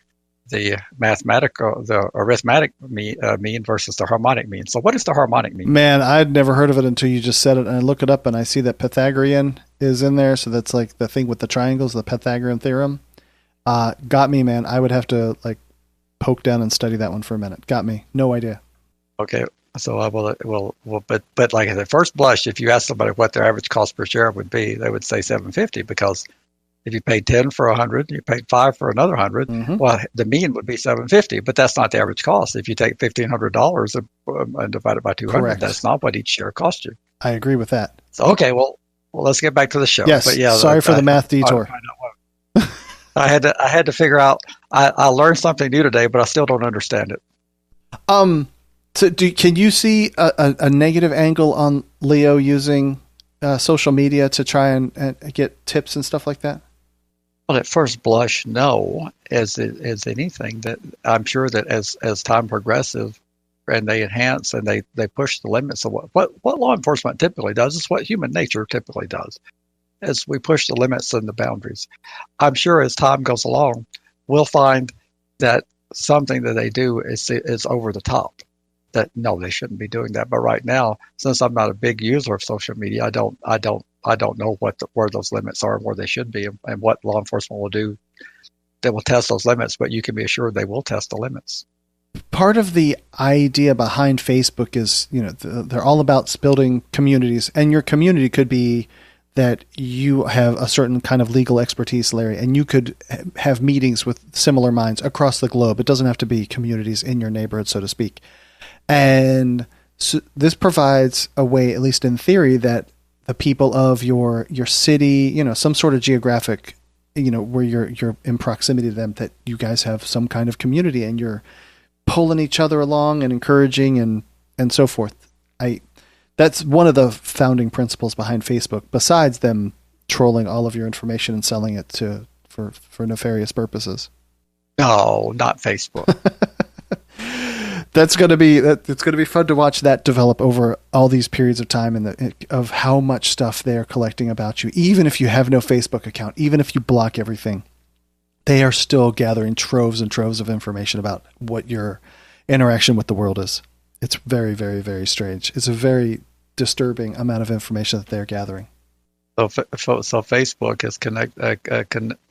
arithmetic mean versus the harmonic mean. So what is the harmonic mean? Man, I'd never heard of it until you just said it, and I look it up and I see that Pythagorean is in there. So that's like the thing with the triangles, the Pythagorean theorem. Got me, man. I would have to like poke down and study that one for a minute. Got me. No idea. Okay. So I will, but like at the first blush, if you ask somebody what their average cost per share would be, they would say $7.50 because if you paid 10 for 100, you paid 5 for another 100. Mm-hmm. Well, the mean would be $7.50, but that's not the average cost. If you take $1,500 and divide it by 200, correct, that's not what each share cost you. I agree with that. So, okay, well, let's get back to the show. Yes, but yeah, sorry for the math detour. I had to figure out. I learned something new today, but I still don't understand it. So can you see a negative angle on Leo using social media to try and get tips and stuff like that? Well, at first blush, no. As anything, that I'm sure that as time progresses and they enhance and they push the limits of what law enforcement typically does is what human nature typically does, as we push the limits and the boundaries. I'm sure as time goes along, we'll find that something that they do is over the top. That no, they shouldn't be doing that. But right now, since I'm not a big user of social media, I don't know where those limits are and where they should be, and what law enforcement will do. They will test those limits, but you can be assured they will test the limits. Part of the idea behind Facebook is, they're all about building communities, and your community could be that you have a certain kind of legal expertise, Larry, and you could have meetings with similar minds across the globe. It doesn't have to be communities in your neighborhood, so to speak. And so this provides a way, at least in theory, that the people of your city, you know, some sort of geographic, you know, where you're in proximity to them, that you guys have some kind of community and you're pulling each other along and encouraging and so forth. That's one of the founding principles behind Facebook, besides them trolling all of your information and selling it for nefarious purposes. No, not Facebook. It's going to be fun to watch that develop over all these periods of time and of how much stuff they're collecting about you. Even if you have no Facebook account, even if you block everything, they are still gathering troves and troves of information about what your interaction with the world is. It's very, very, very strange. It's a very disturbing amount of information that they're gathering. So Facebook is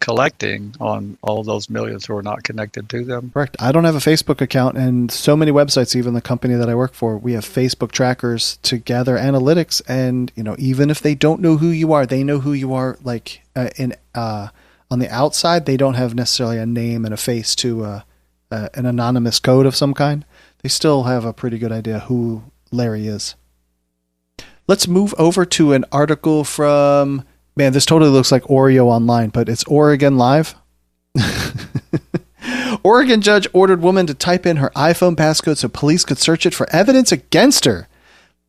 collecting on all those millions who are not connected to them. Correct. I don't have a Facebook account, and so many websites, even the company that I work for, we have Facebook trackers to gather analytics. And you know, even if they don't know who you are, they know who you are. Like on the outside, they don't have necessarily a name and a face to an anonymous code of some kind. They still have a pretty good idea who Larry is. Let's move over to an article from, man, this totally looks like Oreo Online, but it's Oregon Live. Oregon judge ordered woman to type in her iPhone passcode so police could search it for evidence against her.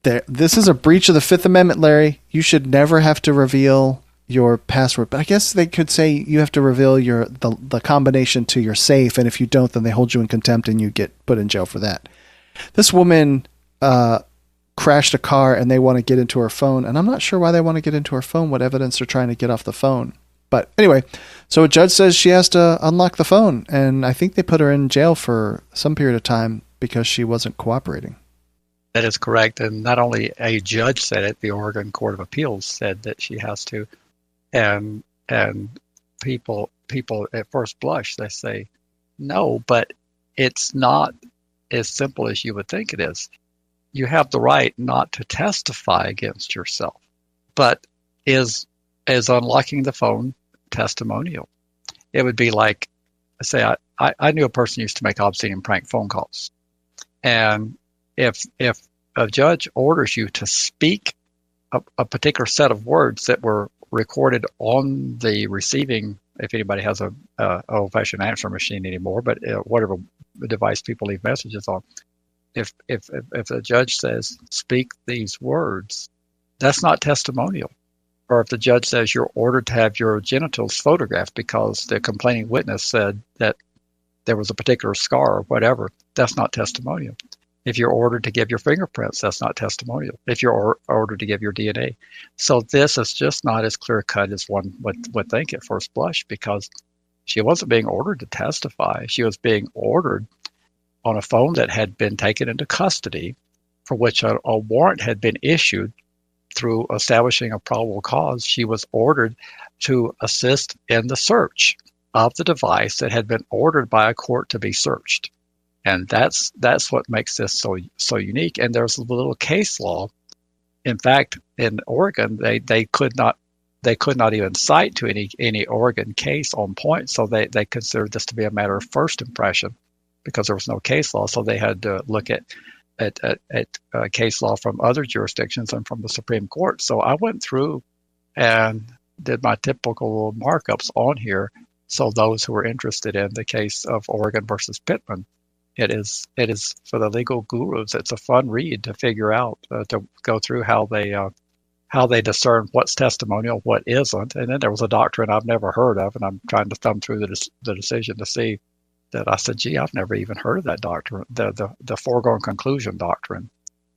This is a breach of the Fifth Amendment, Larry. You should never have to reveal your password. But I guess they could say you have to reveal the combination to your safe, and if you don't, then they hold you in contempt and you get put in jail for that. This woman crashed a car and they want to get into her phone, and I'm not sure why they want to get into her phone, what evidence they're trying to get off the phone. But anyway, so a judge says she has to unlock the phone, and I think they put her in jail for some period of time because she wasn't cooperating. That is correct. And not only a judge said it, the Oregon Court of Appeals said that she has to. And people at first blush, they say, no, but it's not as simple as you would think it is. You have the right not to testify against yourself, but is unlocking the phone testimonial? It would be like, say, I knew a person who used to make obscene and prank phone calls, and if a judge orders you to speak a particular set of words that were recorded on the receiving, if anybody has a old-fashioned answer machine anymore, but whatever device people leave messages on. If the judge says, speak these words, that's not testimonial. Or if the judge says you're ordered to have your genitals photographed because the complaining witness said that there was a particular scar or whatever, that's not testimonial. If you're ordered to give your fingerprints, that's not testimonial. If you're ordered to give your DNA. So this is just not as clear-cut as one would think at first blush, because she wasn't being ordered to testify. She was being ordered on a phone that had been taken into custody, for which a warrant had been issued through establishing a probable cause. She was ordered to assist in the search of the device that had been ordered by a court to be searched. And that's what makes this so unique. And there's a little case law. In fact, in Oregon, they could not even cite to any Oregon case on point. So they considered this to be a matter of first impression, because there was no case law. So they had to look at case law from other jurisdictions and from the Supreme Court. So I went through and did my typical markups on here. So those who were interested in the case of Oregon versus Pittman, it is for the legal gurus. It's a fun read to figure out, to go through how they discern what's testimonial, what isn't. And then there was a doctrine I've never heard of, and I'm trying to thumb through the decision to see that. I said, gee, I've never even heard of that doctrine. The foregone conclusion doctrine,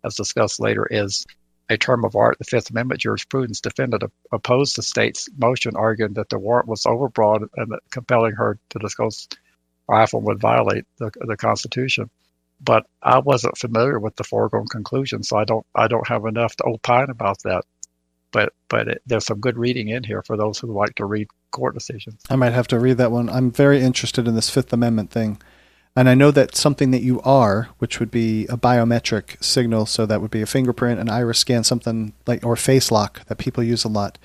as discussed later, is a term of art. The Fifth Amendment jurisprudence defendant opposed the state's motion, arguing that the warrant was overbroad and that compelling her to disclose her iPhone would violate the Constitution. But I wasn't familiar with the foregone conclusion, so I don't have enough to opine about that. But there's some good reading in here for those who like to read court decisions. I might have to read that one. I'm very interested in this Fifth Amendment thing. And I know that something that you are, which would be a biometric signal, so that would be a fingerprint, an iris scan, something like, or face lock that people use a lot.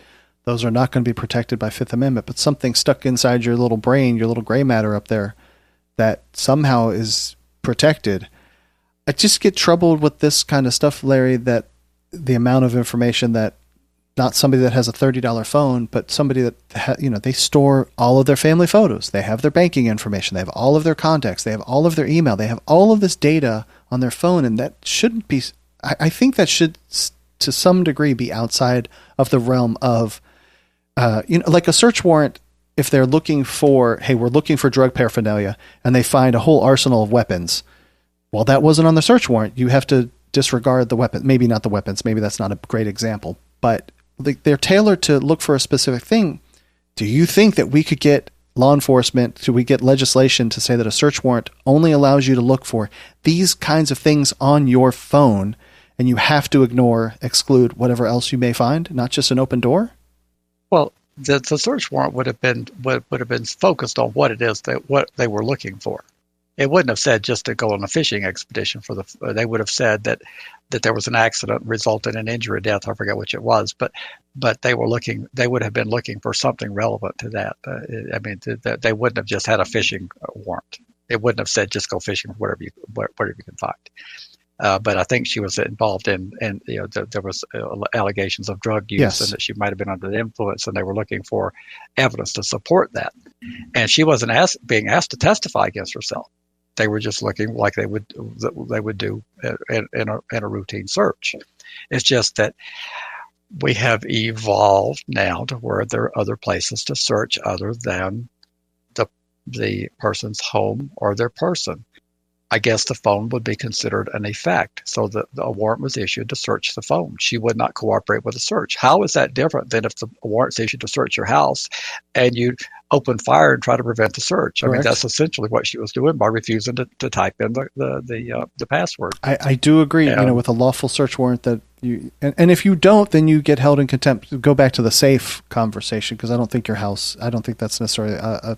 those are not going to be protected by Fifth Amendment, but something stuck inside your little brain, your little gray matter up there that somehow is protected. I just get troubled with this kind of stuff, Larry, that the amount of information that not somebody that has a $30 phone, but somebody that, they store all of their family photos. They have their banking information. They have all of their contacts. They have all of their email. They have all of this data on their phone. And that shouldn't be, I think that should to some degree be outside of the realm of, like a search warrant. If they're looking for, hey, we're looking for drug paraphernalia, and they find a whole arsenal of weapons. Well, that wasn't on the search warrant. You have to disregard the weapon. Maybe not the weapons. Maybe that's not a great example, but they're tailored to look for a specific thing. Do you think that we could get law enforcement, do we get legislation to say that a search warrant only allows you to look for these kinds of things on your phone, and you have to exclude whatever else you may find, not just an open door? Well, the search warrant would have been focused on what it is what they were looking for. It wouldn't have said just to go on a fishing expedition they would have said that there was an accident resulting in injury or death. I forget which it was, but they would have been looking for something relevant to that. They wouldn't have just had a fishing warrant. It wouldn't have said just go fishing whatever you can find. But I think she was involved in there was allegations of drug use, yes, and that she might have been under the influence, and they were looking for evidence to support that. And she wasn't being asked to testify against herself. They were just looking like they would do in a routine search. It's just that we have evolved now to where there are other places to search other than the person's home or their person. I guess the phone would be considered an effect. So a warrant was issued to search the phone. She would not cooperate with the search. How is that different than if the warrant's issued to search your house and you open fire and try to prevent the search? Correct. I mean, that's essentially what she was doing by refusing to type in the password. I do agree, with a lawful search warrant that and if you don't, then you get held in contempt. Go back to the safe conversation, because I don't think that's necessarily a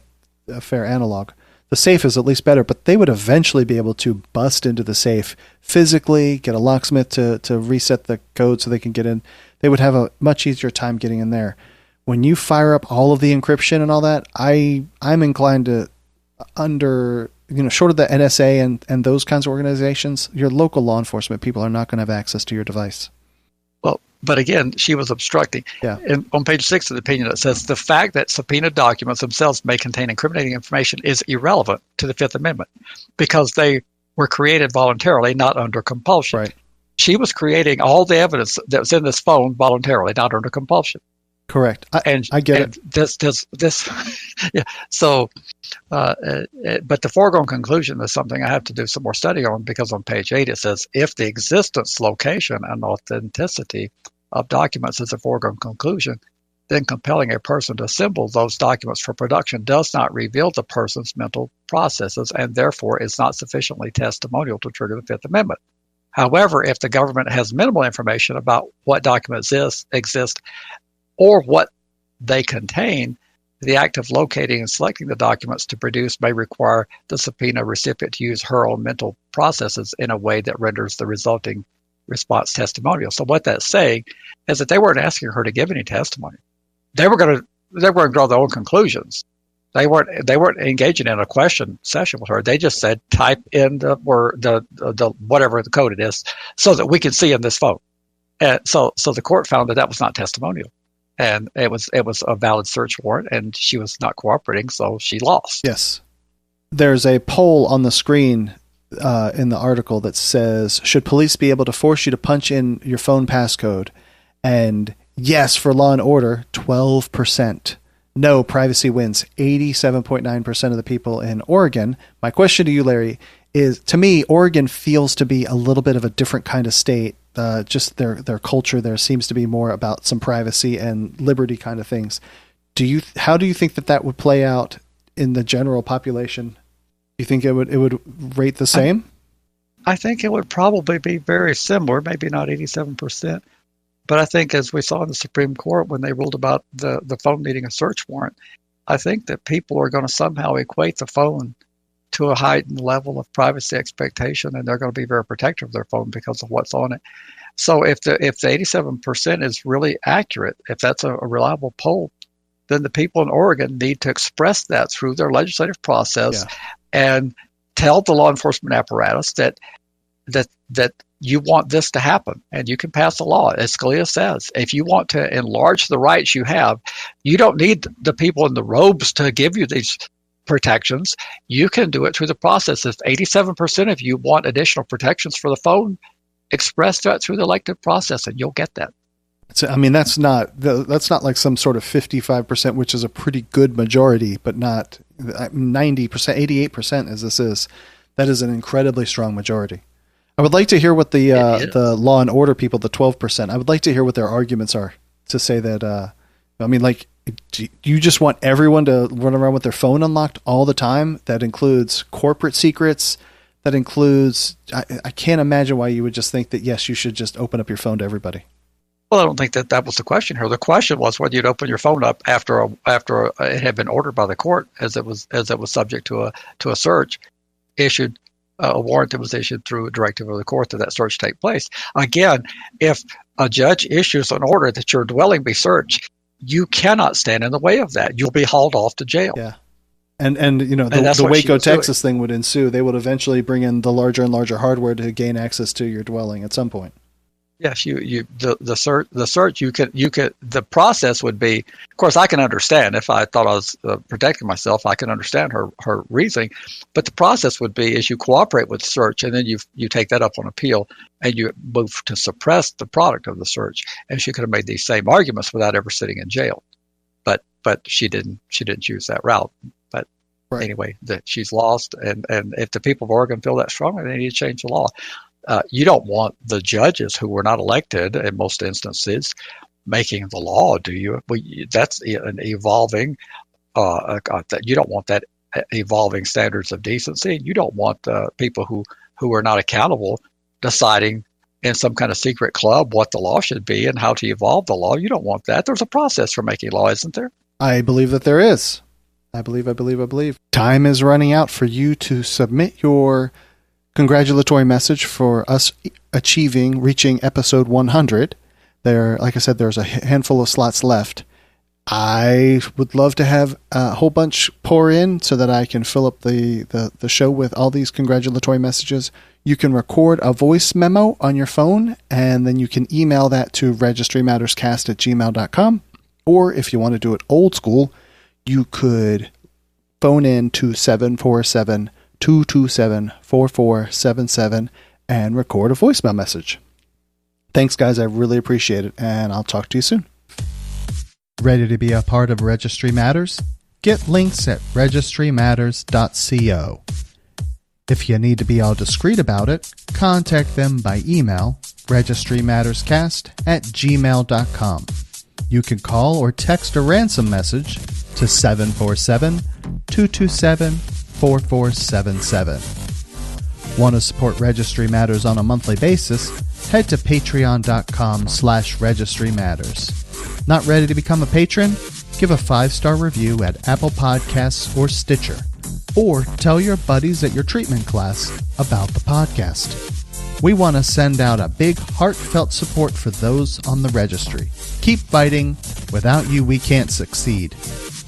fair analog. The safe is at least better, but they would eventually be able to bust into the safe physically, get a locksmith to reset the code so they can get in. They would have a much easier time getting in there. When you fire up all of the encryption and all that, I'm inclined to short of the NSA and those kinds of organizations, your local law enforcement people are not going to have access to your device. Well, but again, she was obstructing. Yeah. And on page 6 of the opinion, it says the fact that subpoenaed documents themselves may contain incriminating information is irrelevant to the Fifth Amendment because they were created voluntarily, not under compulsion. Right. She was creating all the evidence that was in this phone voluntarily, not under compulsion. Correct. I get it. This, yeah. So, but the foregone conclusion is something I have to do some more study on, because on page 8 it says, if the existence, location, and authenticity of documents is a foregone conclusion, then compelling a person to assemble those documents for production does not reveal the person's mental processes and therefore is not sufficiently testimonial to trigger the Fifth Amendment. However, if the government has minimal information about what documents exist or what they contain, the act of locating and selecting the documents to produce may require the subpoena recipient to use her own mental processes in a way that renders the resulting response testimonial. So what that's saying is that they weren't asking her to give any testimony. They were going to draw their own conclusions. They weren't engaging in a question session with her. They just said, type in the whatever the code it is so that we can see in this phone. And so the court found that was not testimonial. And it was a valid search warrant, and she was not cooperating, so she lost. Yes. There's a poll on the screen in the article that says, should police be able to force you to punch in your phone passcode? And yes, for law and order, 12%. No, privacy wins. 87.9% of the people in Oregon. My question to you, Larry, is, to me, Oregon feels to be a little bit of a different kind of state. Just their culture there seems to be more about some privacy and liberty kind of things. How do you think that would play out in the general population? Do you think it would rate the same? I think it would probably be very similar, maybe not 87%. But I think, as we saw in the Supreme Court when they ruled about the phone needing a search warrant, I think that people are going to somehow equate the phone to a heightened level of privacy expectation, and they're going to be very protective of their phone because of what's on it. So if the 87% is really accurate, if that's a reliable poll, then the people in Oregon need to express that through their legislative process and tell the law enforcement apparatus that you want this to happen, and you can pass a law. As Scalia says, if you want to enlarge the rights you have, you don't need the people in the robes to give you these protections. You can do it through the process. If 87% of you want additional protections for the phone, express that through the elective process, and you'll get that. So, I mean, that's not like some sort of 55%, which is a pretty good majority, but not 90%, 88% as this is. That is an incredibly strong majority. I would like to hear what the law and order people, the 12%, I would like to hear what their arguments are to say that, I mean, like, do you just want everyone to run around with their phone unlocked all the time? That includes corporate secrets. That includes, I can't imagine why you would just think that, yes, you should just open up your phone to everybody. Well, I don't think that was the question here. The question was whether you'd open your phone up after it had been ordered by the court, as it was subject to a search, issued a warrant that was issued through a directive of the court that search take place. Again, if a judge issues an order that your dwelling be searched, you cannot stand in the way of that. You'll be hauled off to jail. Yeah. And you know, the Waco, Texas thing would ensue. They would eventually bring in the larger and larger hardware to gain access to your dwelling at some point. Yes, the search you could the process would be. Of course, I can understand if I thought I was protecting myself. I can understand her reasoning, but the process would be is you cooperate with the search, and then you take that up on appeal, and you move to suppress the product of the search. And she could have made these same arguments without ever sitting in jail, but she didn't choose that route. But anyway, that she's lost, and if the people of Oregon feel that strongly, they need to change the law. You don't want the judges who were not elected in most instances making the law, do you? That's an evolving. You don't want that evolving standards of decency. You don't want people who are not accountable deciding in some kind of secret club what the law should be and how to evolve the law. You don't want that. There's a process for making law, isn't there? I believe that there is. I believe. Time is running out for you to submit your congratulatory message for us reaching episode 100. There, like I said, there's a handful of slots left. I would love to have a whole bunch pour in so that I can fill up the show with all these congratulatory messages. You can record a voice memo on your phone, and then you can email that to registrymatterscast@gmail.com. Or if you want to do it old school, you could phone in to 747-227-4477 and record a voicemail message. Thanks, guys. I really appreciate it, and I'll talk to you soon. Ready to be a part of Registry Matters? Get links at registrymatters.co. If you need to be all discreet about it, contact them by email, registrymatterscast@gmail.com. You can call or text a ransom message to 747-227-4477. Want to support Registry Matters on a monthly basis? Head to patreon.com/Registry Matters. Not ready to become a patron? Give a 5-star review at Apple Podcasts or Stitcher. Or tell your buddies at your treatment class about the podcast. We want to send out a big heartfelt support for those on the registry. Keep fighting. Without you, we can't succeed.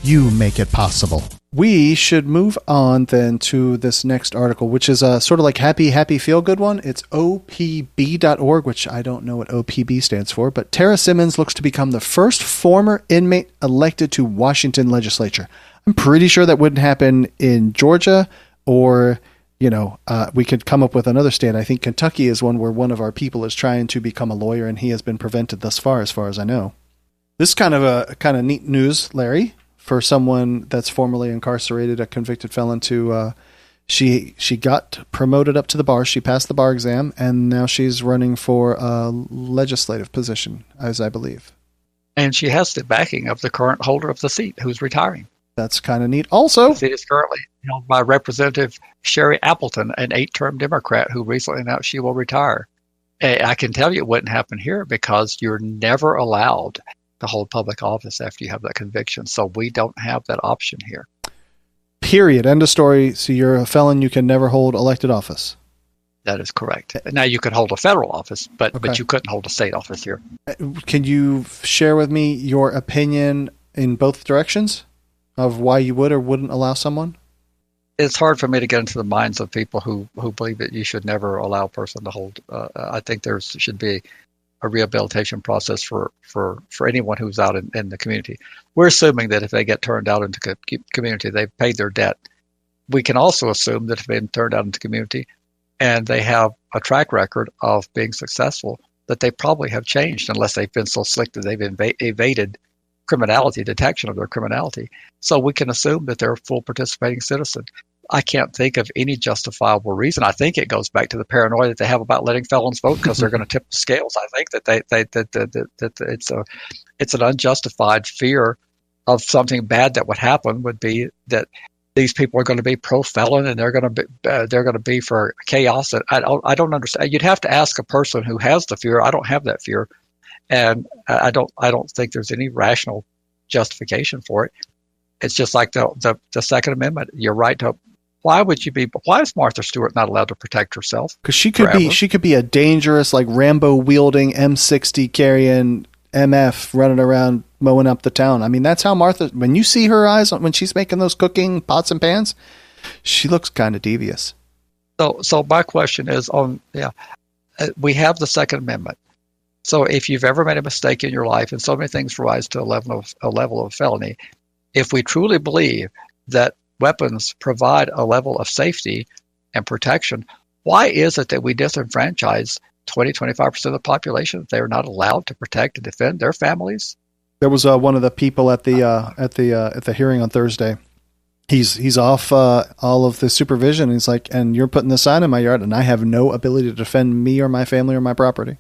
You make it possible. We should move on then to this next article, which is a sort of like happy feel-good one. It's opb.org, which I don't know what OPB stands for, but Tara Simmons looks to become the first former inmate elected to Washington legislature. I'm pretty sure that wouldn't happen in Georgia, or, we could come up with another state. I think Kentucky is one where one of our people is trying to become a lawyer, and he has been prevented thus far as I know. This is kind of neat news, Larry, for someone that's formerly incarcerated, a convicted felon, to she got promoted up to the bar. She passed the bar exam, and now she's running for a legislative position, as I believe. And she has the backing of the current holder of the seat, who's retiring. That's kind of neat. Also, the seat is currently held by Representative Sherry Appleton, an 8-term Democrat who recently announced she will retire. I can tell you it wouldn't happen here because you're never allowed to hold public office after you have that conviction. So we don't have that option here. Period. End of story. So you're a felon. You can never hold elected office. That is correct. Now you could hold a federal office, but Okay. you couldn't hold a state office here. Can you share with me your opinion in both directions of why you would or wouldn't allow someone? It's hard for me to get into the minds of people who believe that you should never allow a person to hold. I think there should be a rehabilitation process for anyone who's out in the community. We're assuming that if they get turned out into community, they've paid their debt. We can also assume that if they've been turned out into community and they have a track record of being successful, that they probably have changed, unless they've been so slick that they've evaded criminality, detection of their criminality. So we can assume that they're a full participating citizen. I can't think of any justifiable reason. I think it goes back to the paranoia that they have about letting felons vote because they're going to tip the scales. I think that it's an unjustified fear of something bad that would happen, would be that these people are going to be pro-felon and they're going to be for chaos. I don't understand. You'd have to ask a person who has the fear. I don't have that fear, and I don't think there's any rational justification for it. It's just like the Second Amendment. You're right to. Why is Martha Stewart not allowed to protect herself? Because she could be a dangerous, like, Rambo wielding M60 carrying MF running around mowing up the town. I mean, that's how Martha, when you see her eyes when she's making those cooking pots and pans, she looks kind of devious. So my question is we have the Second Amendment. So if you've ever made a mistake in your life, and so many things rise to a level of felony, if we truly believe that weapons provide a level of safety and protection, why is it that we disenfranchise 20-25% of the population? They are not allowed to protect and defend their families. There was one of the people at the hearing on Thursday. He's off all of the supervision. He's like, and you're putting this sign in my yard, and I have no ability to defend me or my family or my property.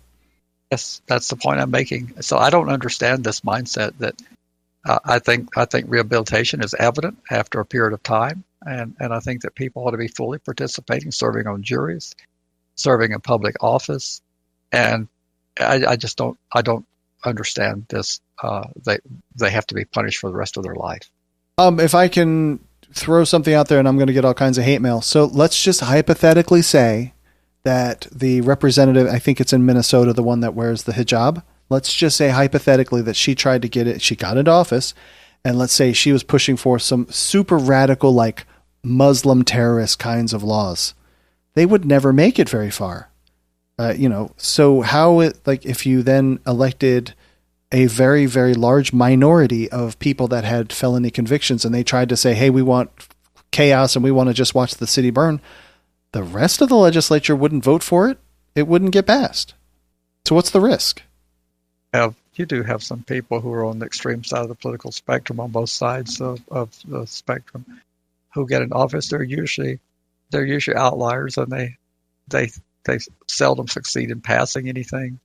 Yes, that's the point I'm making. So I don't understand this mindset that I think rehabilitation is evident after a period of time, and I think that people ought to be fully participating, serving on juries, serving in public office, and I don't understand this. They have to be punished for the rest of their life. If I can throw something out there, and I'm going to get all kinds of hate mail. So let's just hypothetically say that the representative, I think it's in Minnesota, the one that wears the hijab. Let's just say hypothetically that she tried to get it. She got into office, and let's say she was pushing for some super radical, like Muslim terrorist kinds of laws. They would never make it very far. So how if you then elected a very, very large minority of people that had felony convictions and they tried to say, hey, we want chaos and we want to just watch the city burn, the rest of the legislature wouldn't vote for it. It wouldn't get passed. So what's the risk? You do have some people who are on the extreme side of the political spectrum, on both sides of the spectrum, who get in office. They're usually outliers, and they seldom succeed in passing anything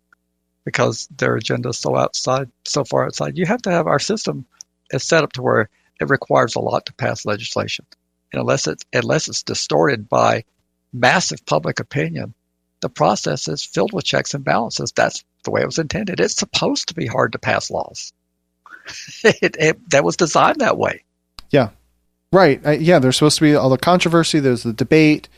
because their agenda is so far outside. You have to have, our system is set up to where it requires a lot to pass legislation, and unless it's distorted by massive public opinion, the process is filled with checks and balances. That's the way it was intended. It's supposed to be hard to pass laws. That was designed that way. Yeah. Right. There's supposed to be all the controversy. There's the debate,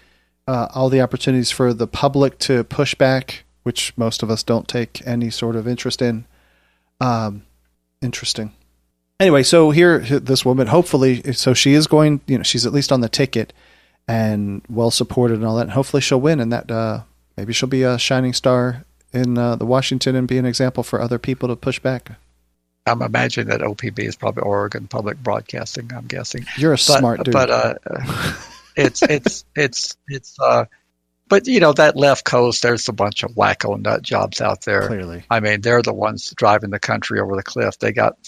all the opportunities for the public to push back, which most of us don't take any sort of interest in. Interesting. Anyway, so here, this woman, hopefully, so she is going, she's at least on the ticket and well supported and all that. And hopefully she'll win, and that maybe she'll be a shining star in the Washington and be an example for other people to push back. I'm imagining that OPB is probably Oregon Public Broadcasting, I'm guessing. You're a smart dude. But but that left coast, there's a bunch of wacko nut jobs out there. Clearly. I mean, they're the ones driving the country over the cliff. They got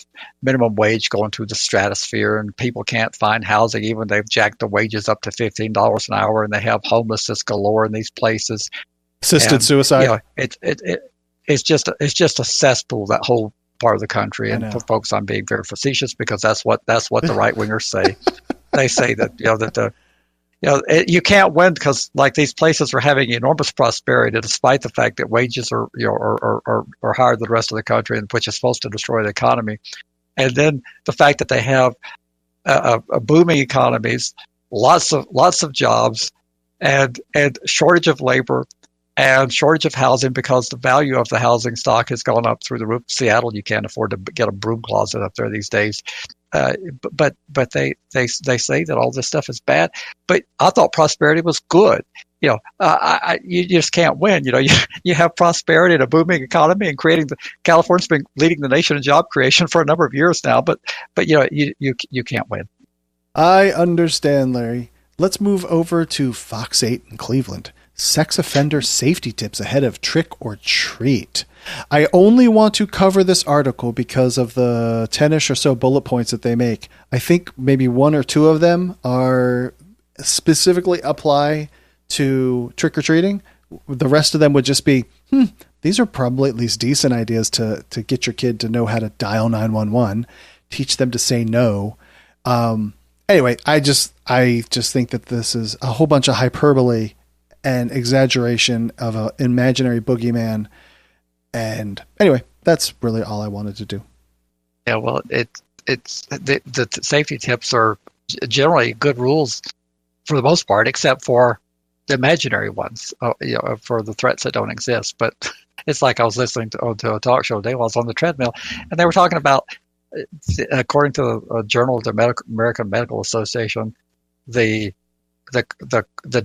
minimum wage going through the stratosphere, and people can't find housing. Even they've jacked the wages up to $15 an hour, and they have homelessness galore in these places. Assisted suicide. It's just a cesspool, that whole part of the country. And for folks, I'm being very facetious because that's what the right wingers say. They say that you can't win because these places are having enormous prosperity despite the fact that wages are higher than the rest of the country, and which is supposed to destroy the economy. And then the fact that they have booming economies, lots of jobs, and shortage of labor and shortage of housing because the value of the housing stock has gone up through the roof. Seattle, you can't afford to get a broom closet up there these days. But they say that all this stuff is bad. But I thought prosperity was good. You just can't win. You have prosperity and a booming economy and California's been leading the nation in job creation for a number of years now. But you can't win. I understand, Larry. Let's move over to Fox 8 in Cleveland. Sex offender safety tips ahead of trick or treat. I only want to cover this article because of the 10-ish or so bullet points that they make. I think maybe one or two of them are specifically apply to trick or treating. The rest of them would just be, these are probably at least decent ideas to get your kid to know how to dial 911, teach them to say no. Anyway, I just think that this is a whole bunch of hyperbole and exaggeration of an imaginary boogeyman. And anyway, that's really all I wanted to do. Yeah, well, it's the safety tips are generally good rules for the most part, except for the imaginary ones, for the threats that don't exist. But it's like I was listening to a talk show today while I was on the treadmill, and they were talking about, according to a journal of the American Medical Association, the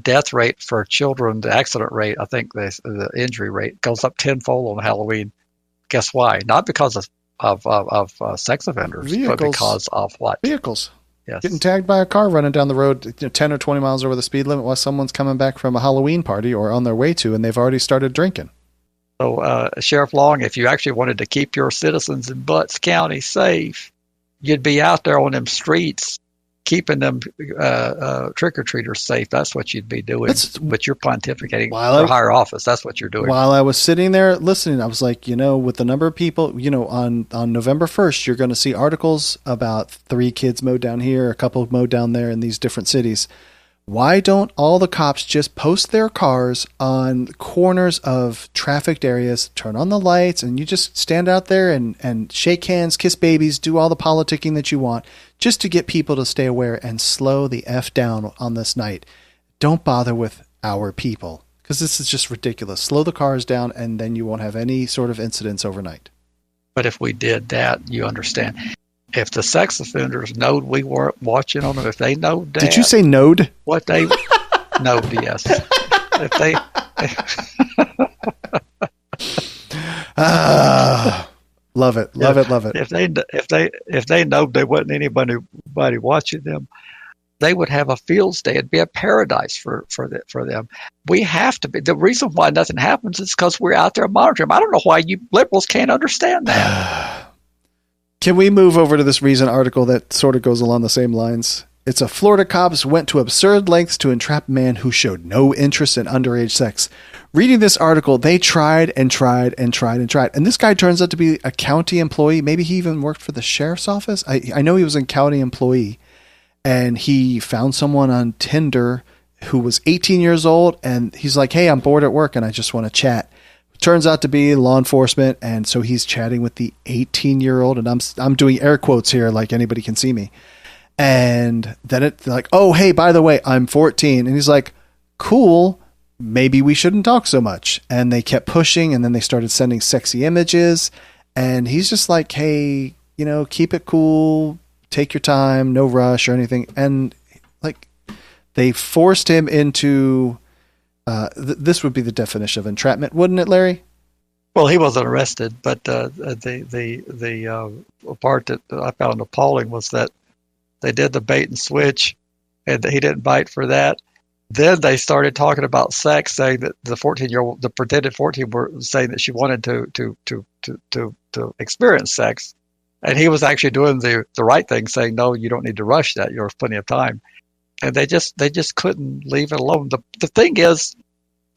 death rate for children, the accident rate, I think the injury rate goes up tenfold on Halloween. Guess why? Not because of sex offenders, Vehicles. but because of what? Vehicles. Yes. Getting tagged by a car running down the road 10 or 20 miles over the speed limit while someone's coming back from a Halloween party or on their way to, and they've already started drinking. So, Sheriff Long, if you actually wanted to keep your citizens in Butts County safe, you'd be out there on them streets keeping them trick-or-treaters safe. That's what you'd be doing. But you're pontificating for higher office. That's what you're doing. While I was sitting there listening, I was like, with the number of people, on November 1st, you're going to see articles about 3 kids mowed down here, a couple mowed down there in these different cities. Why don't all the cops just post their cars on corners of trafficked areas, turn on the lights, and you just stand out there and shake hands, kiss babies, do all the politicking that you want, just to get people to stay aware and slow the F down on this night. Don't bother with our people, because this is just ridiculous. Slow the cars down, and then you won't have any sort of incidents overnight. But if we did that, you understand. If the sex offenders knowed we weren't watching on them, if they know that. Did you say knowed? What they knowed, yes. If they. Love it. Love it. If they know there wasn't anybody watching them, they would have a field day. It'd be a paradise for them. We have to be. The reason why nothing happens is because we're out there monitoring them. I don't know why you liberals can't understand that. Can we move over to this recent article that sort of goes along the same lines? It's a Florida cops went to absurd lengths to entrap a man who showed no interest in underage sex. Reading this article, they tried and tried and tried and tried. And this guy turns out to be a county employee. Maybe he even worked for the sheriff's office. I know he was a county employee. And he found someone on Tinder who was 18 years old. And he's like, hey, I'm bored at work and I just want to chat. Turns out to be law enforcement, and so he's chatting with the 18-year-old, and I'm doing air quotes here like anybody can see me. And then it's like, oh, hey, by the way, I'm 14. And he's like, cool, maybe we shouldn't talk so much. And they kept pushing, and then they started sending sexy images. And he's just like, hey, keep it cool, take your time, no rush or anything. And like they forced him into... this would be the definition of entrapment, wouldn't it, Larry? Well, he wasn't arrested, but the part that I found appalling was that they did the bait and switch, and he didn't bite for that. Then they started talking about sex, saying that the 14-year-old, the pretended 14, were saying that she wanted to experience sex, and he was actually doing the right thing, saying, no, you don't need to rush that. You have plenty of time. And they just couldn't leave it alone. The thing is,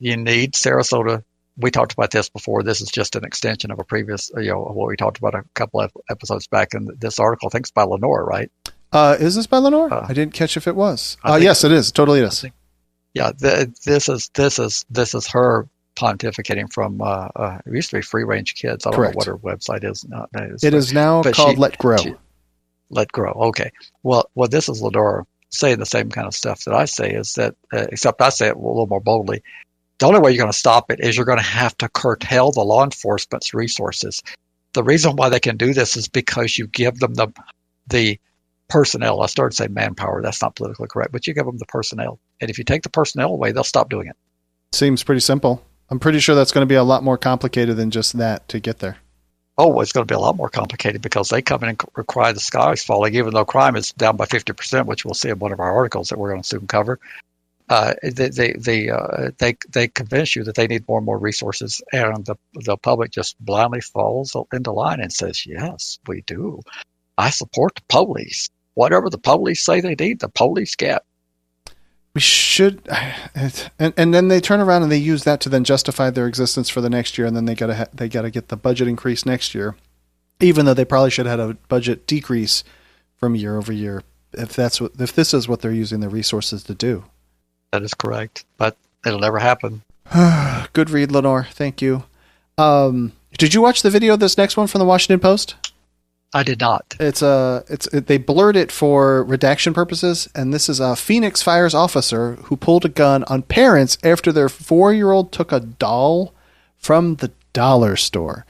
you need Sarasota. We talked about this before. This is just an extension of a previous, what we talked about a couple of episodes back. In this article, I think it's by Lenore, right? Is this by Lenore? I didn't catch if it was. Yes, it is. Totally it is. Yeah, this is her pontificating from. It used to be Free Range Kids. I don't know what her website is nowadays. It is now called Let Grow. let grow. Okay. Well, this is Ladora saying the same kind of stuff that I say, is that, except I say it a little more boldly. The only way you're going to stop it is you're going to have to curtail the law enforcement's resources. The reason why they can do this is because you give them the personnel. I started saying manpower. That's not politically correct, but you give them the personnel. And if you take the personnel away, they'll stop doing it. Seems pretty simple. I'm pretty sure that's going to be a lot more complicated than just that to get there. Oh, it's going to be a lot more complicated because they come in and cry the sky is falling, even though crime is down by 50%, which we'll see in one of our articles that we're going to soon cover. They convince you that they need more and more resources, and the public just blindly falls into line and says, yes, we do. I support the police. Whatever the police say they need, the police get. We should, and then they turn around and they use that to then justify their existence for the next year, and then they gotta get the budget increase next year, even though they probably should have had a budget decrease from year over year. If this is what they're using their resources to do. That is correct, but it'll never happen. Good read, Lenore. Thank you. Did you watch the video of this next one from the Washington Post? I did not. They blurred it for redaction purposes, and this is a Phoenix Fire's officer who pulled a gun on parents after their 4-year-old took a doll from the dollar store.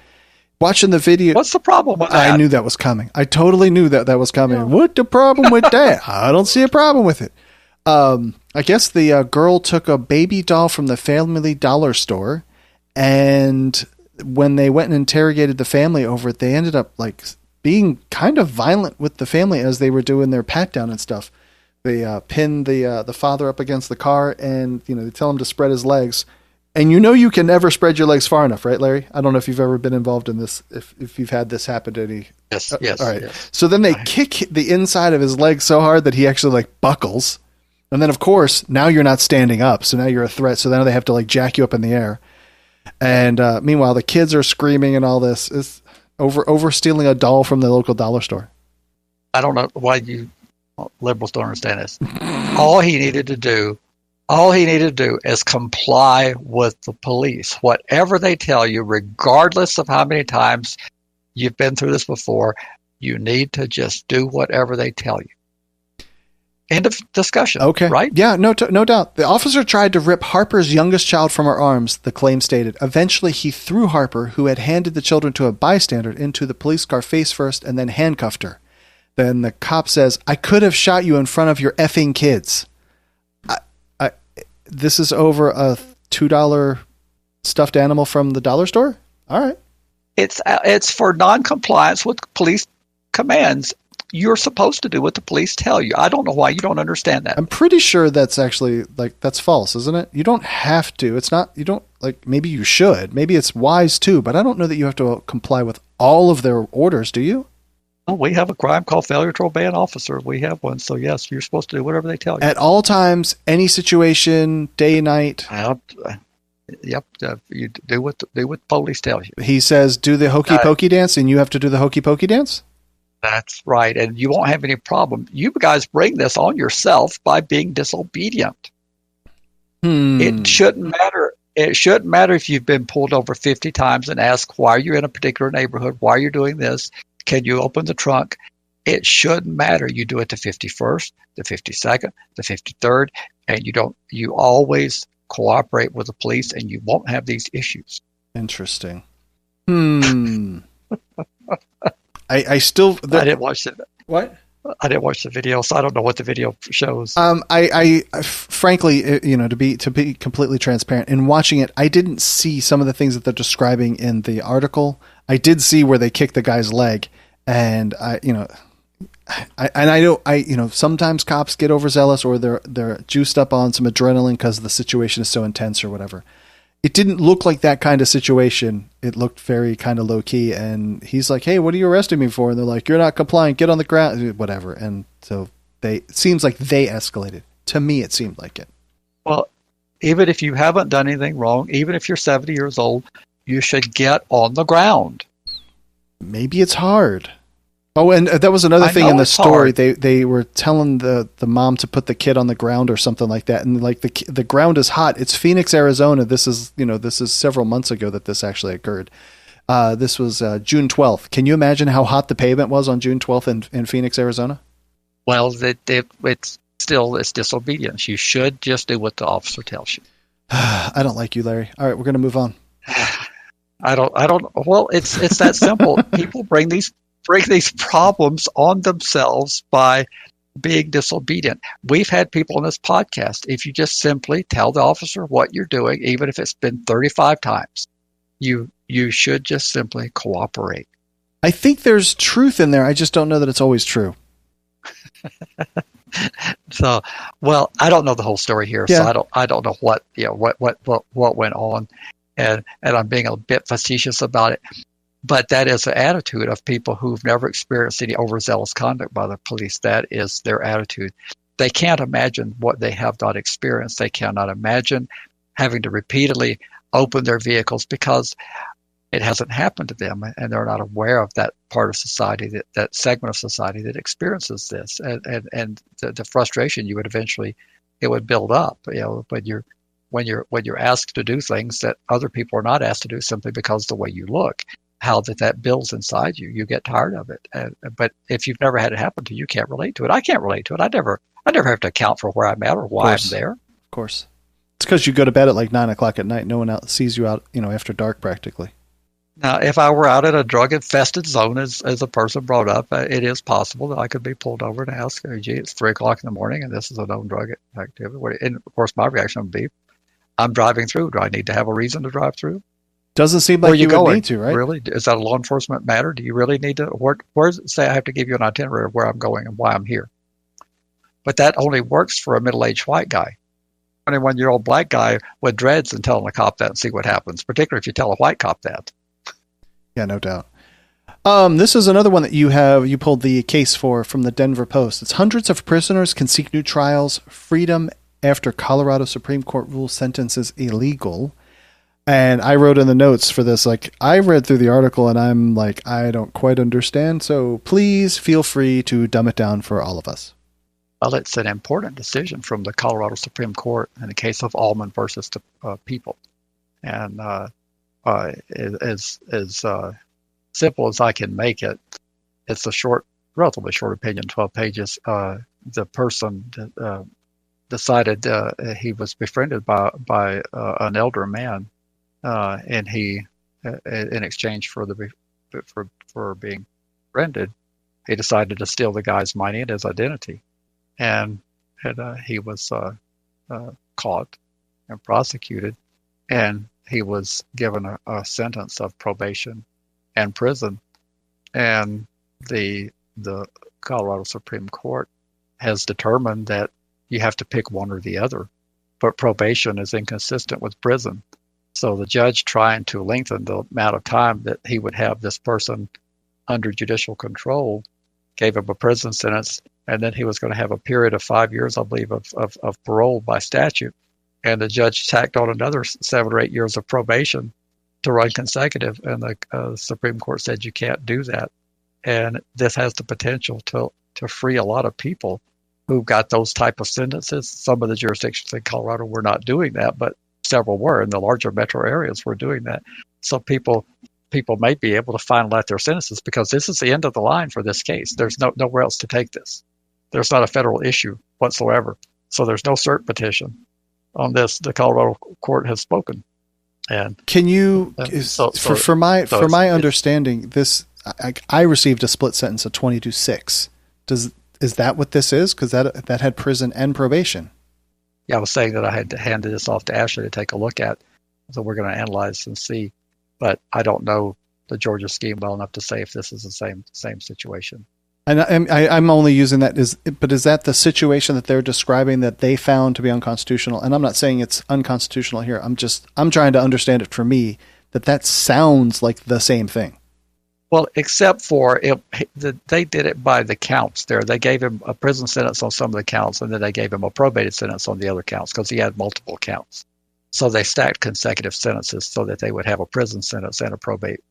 Watching the video, what's the problem with that? I knew that was coming. I totally knew that was coming. Yeah. What the problem with that? I don't see a problem with it. I guess the girl took a baby doll from the family dollar store, and when they went and interrogated the family over it, they ended up being kind of violent with the family as they were doing their pat down and stuff. They pinned the father up against the car, and they tell him to spread his legs. And you can never spread your legs far enough, right, Larry? I don't know if you've ever been involved in this, if you've had this happen to any. Yes. All right. Yes. So then they kick the inside of his leg so hard that he actually buckles. And then, of course, now you're not standing up, so now you're a threat. So now they have to jack you up in the air. And meanwhile, the kids are screaming and all this. It's over stealing a doll from the local dollar store. I don't know why you liberals don't understand this. All he needed to do is comply with the police. Whatever they tell you, regardless of how many times you've been through this before, you need to just do whatever they tell you. End of discussion. Okay. Right? Yeah, no doubt. The officer tried to rip Harper's youngest child from her arms, the claim stated. Eventually, he threw Harper, who had handed the children to a bystander, into the police car face first and then handcuffed her. Then the cop says, I could have shot you in front of your effing kids. This is over a $2 stuffed animal from the dollar store? All right. It's for non-compliance with police commands. You're supposed to do what the police tell you. I don't know why you don't understand that. I'm pretty sure that's actually that's false, isn't it? You don't have to. It's not, you don't maybe you should. Maybe it's wise too, but I don't know that you have to comply with all of their orders, do you? Oh, we have a crime called failure to obey an officer. We have one. So yes, you're supposed to do whatever they tell you. At all times, any situation, day, night. Yep. You do what the police tell you. He says, do the hokey pokey dance, and you have to do the hokey pokey dance? That's right. And you won't have any problem. You guys bring this on yourself by being disobedient. It shouldn't matter. It shouldn't matter if you've been pulled over 50 times and asked why you're in a particular neighborhood, why you're doing this. Can you open the trunk? It shouldn't matter. You do it the 51st, the 52nd, the 53rd, and you always cooperate with the police, and you won't have these issues. Interesting. I still... I didn't watch it. What? I didn't watch the video, so I don't know what the video shows. I frankly, to be completely transparent, in watching it, I didn't see some of the things that they're describing in the article. I did see where they kicked the guy's leg, and sometimes cops get overzealous, or they're juiced up on some adrenaline because the situation is so intense or whatever. It didn't look like that kind of situation. It looked very kind of low key. And he's like, "Hey, what are you arresting me for?" And they're like, "You're not complying. Get on the ground," whatever. And so it seems like they escalated. To me, it seemed like it. Well, even if you haven't done anything wrong, even if you're 70 years old, you should get on the ground. Maybe it's hard. Oh, and that was another thing in the story. They were telling the mom to put the kid on the ground or something like that, and the ground is hot. It's Phoenix, Arizona. This is several months ago that this actually occurred. This was June 12th. Can you imagine how hot the pavement was on June 12th in Phoenix, Arizona? Well, it's disobedience. You should just do what the officer tells you. I don't like you, Larry. All right, we're going to move on. I don't. Well, it's that simple. People bring these problems on themselves by being disobedient. We've had people on this podcast. If you just simply tell the officer what you're doing, even if it's been 35 times, you should just simply cooperate. I think there's truth in there. I just don't know that it's always true. So, well, I don't know the whole story here, Yeah. so I don't know what went on, and I'm being a bit facetious about it. But that is the attitude of people who've never experienced any overzealous conduct by the police. That is their attitude. They can't imagine what they have not experienced. They cannot imagine having to repeatedly open their vehicles because it hasn't happened to them, and they're not aware of that part of society, that segment of society that experiences this, and the frustration it would build up. When you're asked to do things that other people are not asked to do simply because of the way you look. How that builds inside you. You get tired of it. But if you've never had it happen to you, you can't relate to it. I can't relate to it. I never have to account for where I'm at or why I'm there. Of course. It's because you go to bed at like 9 o'clock at night. No one else sees you out, after dark practically. Now, if I were out in a drug-infested zone, as a person brought up, it is possible that I could be pulled over and ask, gee, it's 3 o'clock in the morning and this is a known drug activity. And of course, my reaction would be, I'm driving through. Do I need to have a reason to drive through? Doesn't seem like you would need to, right? Really? Is that a law enforcement matter? Do you really need to? Where does it say I have to give you an itinerary of where I'm going and why I'm here? But that only works for a middle-aged white guy. 21-year-old black guy with dreads and telling a cop that and see what happens, particularly if you tell a white cop that. Yeah, no doubt. This is another one that you pulled the case from the Denver Post. It's hundreds of prisoners can seek new trials, freedom after Colorado Supreme Court rules sentence is illegal. And I wrote in the notes for this, I read through the article and I'm like, I don't quite understand. So please feel free to dumb it down for all of us. Well, it's an important decision from the Colorado Supreme Court in the case of Allman versus the people. And as simple as I can make it, it's a relatively short opinion, 12 pages. The person decided he was befriended by an elder man. And he, in exchange for being rented, he decided to steal the guy's money and his identity, and he was caught and prosecuted, and he was given a sentence of probation and prison, and the Colorado Supreme Court has determined that you have to pick one or the other, but probation is inconsistent with prison. So the judge, trying to lengthen the amount of time that he would have this person under judicial control, gave him a prison sentence, and then he was going to have a period of 5 years, I believe, of parole by statute. And the judge tacked on another 7 or 8 years of probation to run consecutive, and the Supreme Court said you can't do that. And this has the potential to free a lot of people who got those type of sentences. Some of the jurisdictions in Colorado were not doing that, but several were, in the larger metro areas were doing that. So people may be able to final out their sentences because this is the end of the line for this case. There's nowhere else to take this. There's not a federal issue whatsoever. So there's no cert petition on this. The Colorado court has spoken. And can you, for my understanding, this I received a split sentence of 22-6. Is that what this is? Because that had prison and probation. Yeah, I was saying that I had to hand this off to Ashley to take a look at, so we're going to analyze and see. But I don't know the Georgia scheme well enough to say if this is the same situation. And I'm only using that but is that the situation that they're describing that they found to be unconstitutional? And I'm not saying it's unconstitutional here. I'm trying to understand it for me that sounds like the same thing. Well, except for they did it by the counts there. They gave him a prison sentence on some of the counts, and then they gave him a probated sentence on the other counts because he had multiple counts. So they stacked consecutive sentences so that they would have a prison sentence and a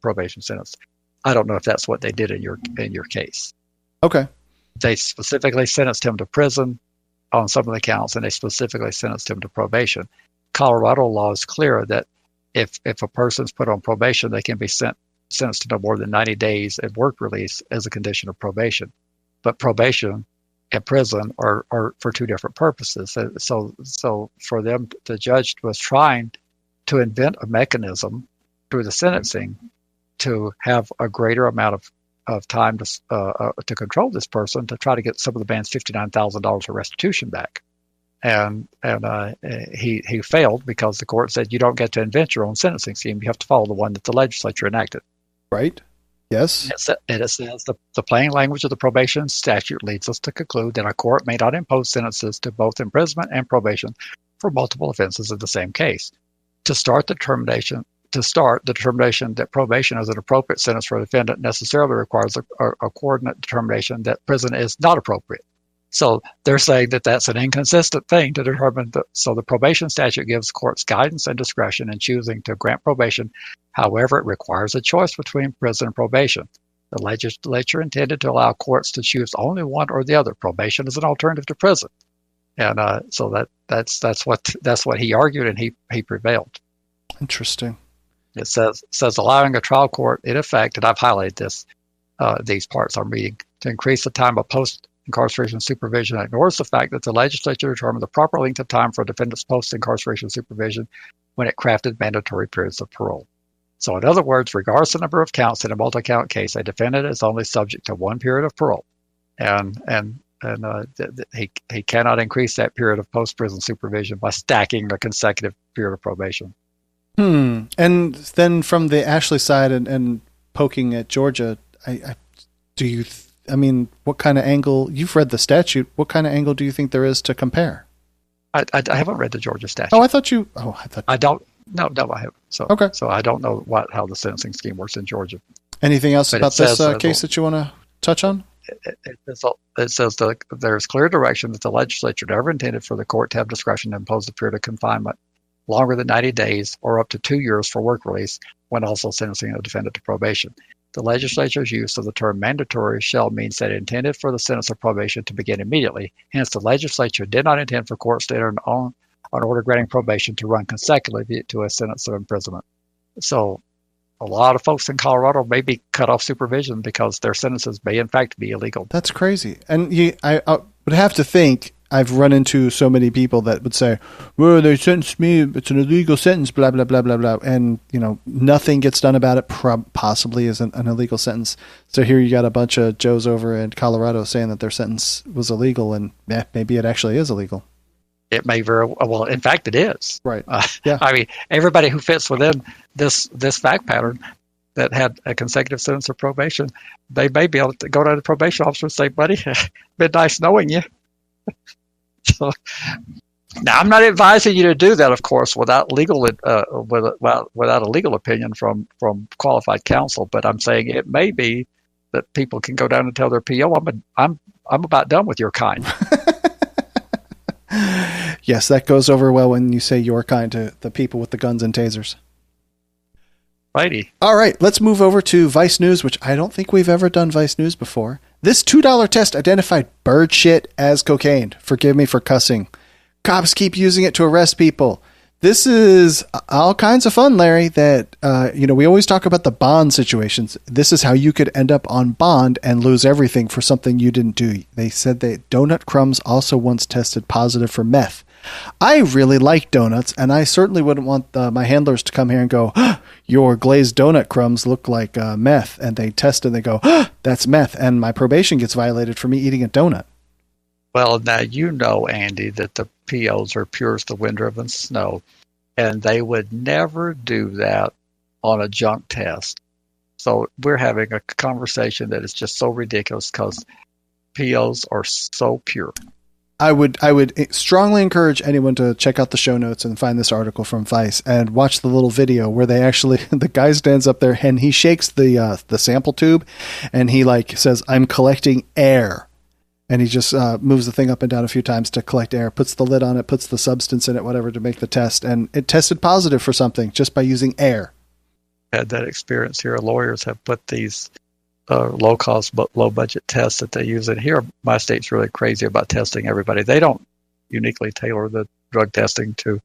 probation sentence. I don't know if that's what they did in your case. Okay. They specifically sentenced him to prison on some of the counts, and they specifically sentenced him to probation. Colorado law is clear that if a person's put on probation, they can be sent sentenced to no more than 90 days and work release as a condition of probation. But probation and prison are for two different purposes. So for them, the judge was trying to invent a mechanism through the sentencing to have a greater amount of time to control this person, to try to get some of the man's $59,000 of restitution back. And he failed because the court said you don't get to invent your own sentencing scheme. You have to follow the one that the legislature enacted. Right. Yes. And it says the plain language of the probation statute leads us to conclude that a court may not impose sentences to both imprisonment and probation for multiple offenses in the same case. To start the determination that probation is an appropriate sentence for a defendant necessarily requires a coordinate determination that prison is not appropriate. So they're saying that that's an inconsistent thing to determine. So the probation statute gives courts guidance and discretion in choosing to grant probation. However, it requires a choice between prison and probation. The legislature intended to allow courts to choose only one or the other. Probation is an alternative to prison, and so that's what he argued, and he prevailed. Interesting. It says allowing a trial court, in effect, and I've highlighted these parts I'm reading, to increase the time of post-incarceration supervision ignores the fact that the legislature determined the proper length of time for a defendant's post-incarceration supervision when it crafted mandatory periods of parole. So in other words, regardless of the number of counts in a multi-count case, a defendant is only subject to one period of parole. And he cannot increase that period of post-prison supervision by stacking the consecutive period of probation. And then from the Ashley side and poking at Georgia, what kind of angle, you've read the statute, what kind of angle do you think there is to compare? I haven't read the Georgia statute. I don't. No, I haven't. So, okay. So I don't know how the sentencing scheme works in Georgia. Anything else about this case that you want to touch on? It says that there's clear direction that the legislature never intended for the court to have discretion to impose a period of confinement longer than 90 days or up to 2 years for work release when also sentencing a defendant to probation. The legislature's use of the term mandatory shall means that it intended for the sentence of probation to begin immediately. Hence, the legislature did not intend for courts to enter an order granting probation to run consecutively to a sentence of imprisonment. So a lot of folks in Colorado may be cut off supervision because their sentences may in fact be illegal. That's crazy. And I would have to think, I've run into so many people that would say, well, they sentenced me, it's an illegal sentence, blah, blah, blah, blah, blah. And, nothing gets done about it, possibly isn't an illegal sentence. So here you got a bunch of Joes over in Colorado saying that their sentence was illegal, and maybe it actually is illegal. It may very well, in fact, it is. Right. Yeah. I mean, everybody who fits within this fact pattern that had a consecutive sentence of probation, they may be able to go to the probation officer and say, buddy, been nice knowing you. So, now, I'm not advising you to do that, of course, without a legal opinion from qualified counsel. But I'm saying it may be that people can go down and tell their PO, I'm about done with your kind. Yes, that goes over well when you say your kind to the people with the guns and tasers. Righty. All right, let's move over to Vice News, which I don't think we've ever done Vice News before. This $2 test identified bird shit as cocaine. Forgive me for cussing. Cops keep using it to arrest people. This is all kinds of fun, Larry, that, we always talk about the bond situations. This is how you could end up on bond and lose everything for something you didn't do. They said that donut crumbs also once tested positive for meth. I really like donuts, and I certainly wouldn't want my handlers to come here and go, your glazed donut crumbs look like meth. And they test and they go, that's meth. And my probation gets violated for me eating a donut. Well, now you know, Andy, that the POs are pure as the wind-driven snow, and they would never do that on a junk test. So we're having a conversation that is just so ridiculous because POs are so pure. I would strongly encourage anyone to check out the show notes and find this article from Vice and watch the little video where they actually, the guy stands up there and he shakes the sample tube and he says, I'm collecting air. And he just moves the thing up and down a few times to collect air, puts the lid on it, puts the substance in it, whatever, to make the test. And it tested positive for something just by using air. Had that experience here. Lawyers have put these low-cost but low-budget tests that they use in here. My state's really crazy about testing everybody. They don't uniquely tailor the drug testing to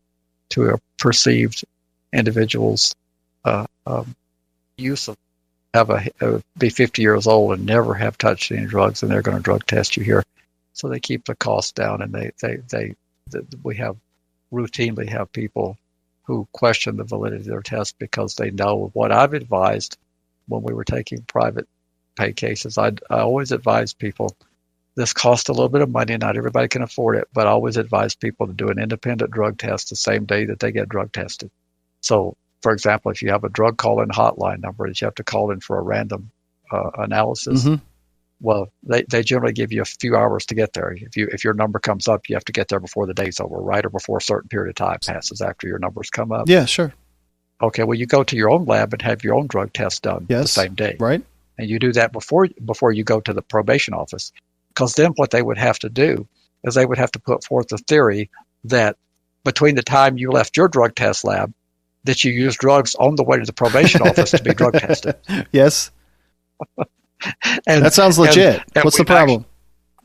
a perceived individual's use of be 50 years old and never have touched any drugs, and they're going to drug test you here. So they keep the cost down, and we routinely have people who question the validity of their test because they know what I've advised when we were taking private pay cases. I always advise people, this costs a little bit of money, not everybody can afford it, but I always advise people to do an independent drug test the same day that they get drug tested. So, for example, if you have a drug call-in hotline number that you have to call in for a random analysis, well, they generally give you a few hours to get there. If your number comes up, you have to get there before the day's over, right? Or before a certain period of time passes after your numbers come up. Yeah, sure. Okay, well, you go to your own lab and have your own drug test done the same day. Right. And you do that before you go to the probation office. Because then what they would have to do is they would have to put forth a theory that between the time you left your drug test lab, that you used drugs on the way to the probation office to be drug tested. Yes. And that sounds legit. What's the problem?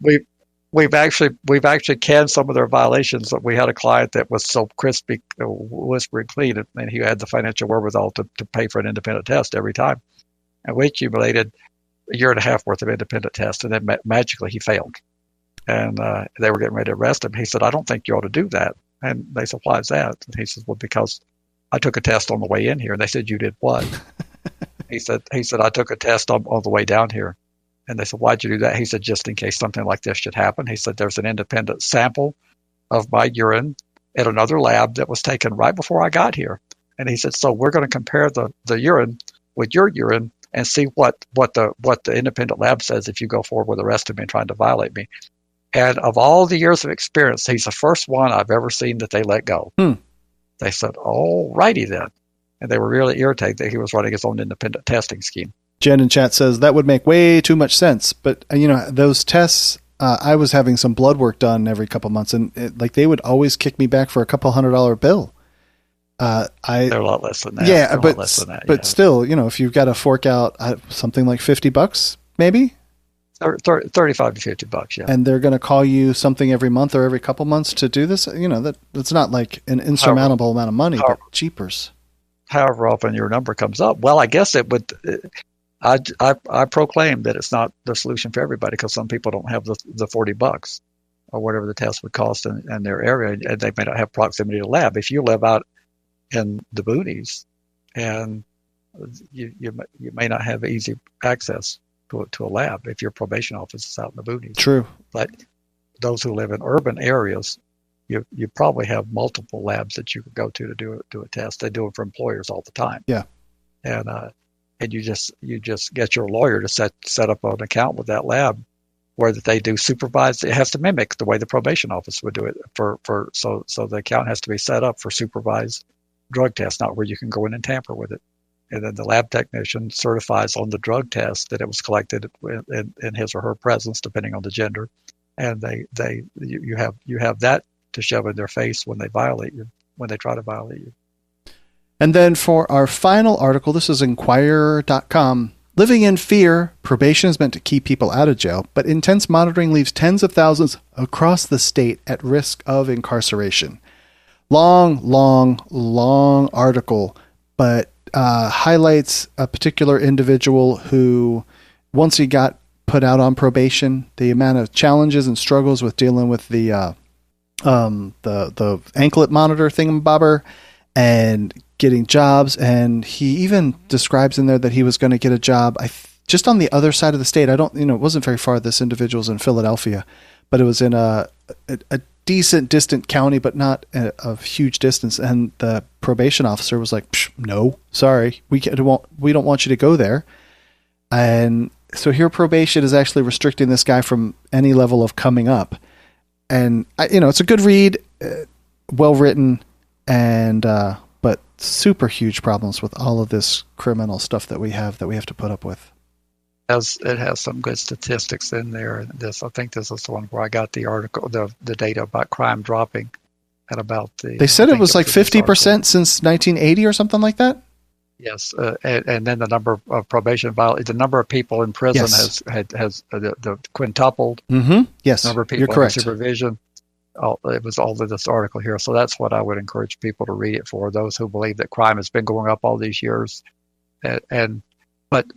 We've actually canned some of their violations. We had a client that was so crispy, whispering clean, and he had the financial wherewithal to pay for an independent test every time. And we accumulated a year and a half worth of independent tests, and then magically he failed. And they were getting ready to arrest him. He said, "I don't think you ought to do that." And they said, "Why is that?" And he says, "Well, because I took a test on the way in here." And they said, "You did what?" He said, "I took a test on the way down here." And they said, "Why'd you do that?" He said, "Just in case something like this should happen." He said, "There's an independent sample of my urine at another lab that was taken right before I got here." And he said, "So we're going to compare the urine with your urine and see what the independent lab says if you go forward with arresting me and trying to violate me." And of all the years of experience, he's the first one I've ever seen that they let go. They said, "All righty then." And they were really irritated that he was running his own independent testing scheme. Jen in chat says that would make way too much sense. But, those tests, I was having some blood work done every couple months, and they would always kick me back for a couple $100 bill. They're a lot less than that. Yeah, but still, if you've got to fork out something like $50, maybe 35 to $50, yeah. And they're going to call you something every month or every couple months to do this. That's not like an insurmountable amount of money, but cheapers. However often your number comes up, well, I guess it would. I proclaim that it's not the solution for everybody because some people don't have the $40 or whatever the test would cost in their area, and they may not have proximity to lab. If you live out in the boonies, and you may not have easy access to a lab if your probation office is out in the boonies. True. But those who live in urban areas, you probably have multiple labs that you could go to do a test. They do it for employers all the time. Yeah. And you just get your lawyer to set up an account with that lab where they do supervised. It has to mimic the way the probation office would do it so the account has to be set up for supervised drug tests, not where you can go in and tamper with it. And then the lab technician certifies on the drug test that it was collected in his or her presence, depending on the gender. And you have that to shove in their face when they try to violate you. And then for our final article, this is Inquirer.com. Living in fear, probation is meant to keep people out of jail, but intense monitoring leaves tens of thousands across the state at risk of incarceration. Long article, but highlights a particular individual who, once he got put out on probation, the amount of challenges and struggles with dealing with the anklet monitor thingamabobber and getting jobs. And he even describes in there that he was going to get a job just on the other side of the state. It wasn't very far. This individual's in Philadelphia, but it was in a decent distant county, but not a huge distance. And the probation officer was like, "No, sorry, we don't want you to go there." And so here probation is actually restricting this guy from any level of coming up. And it's a good read, well written, and but super huge problems with all of this criminal stuff that we have to put up with. It has some good statistics in there. I think this is the one where I got the article, the data about crime dropping at about the. They said it was like 50% since 1980 or something like that. Yes, and then the number of probation the number of people in prison has the quintupled. Mm-hmm. Yes, number of people under supervision. It was all of this article here, so that's what I would encourage people to read it for. Those who believe that crime has been going up all these years, and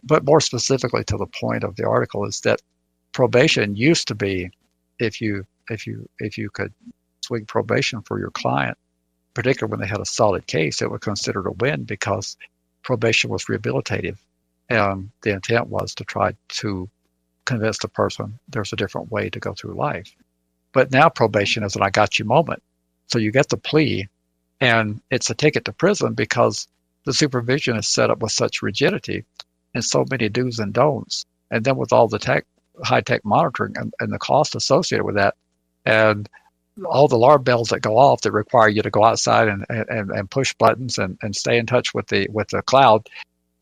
But more specifically to the point of the article is that probation used to be, if you could swing probation for your client, particularly when they had a solid case, it was considered a win because probation was rehabilitative. And the intent was to try to convince the person there's a different way to go through life. But now probation is an I got you moment. So you get the plea, and it's a ticket to prison because the supervision is set up with such rigidity and so many do's and don'ts. And then with all the high-tech monitoring and the cost associated with that, and all the alarm bells that go off that require you to go outside and push buttons and stay in touch with the cloud,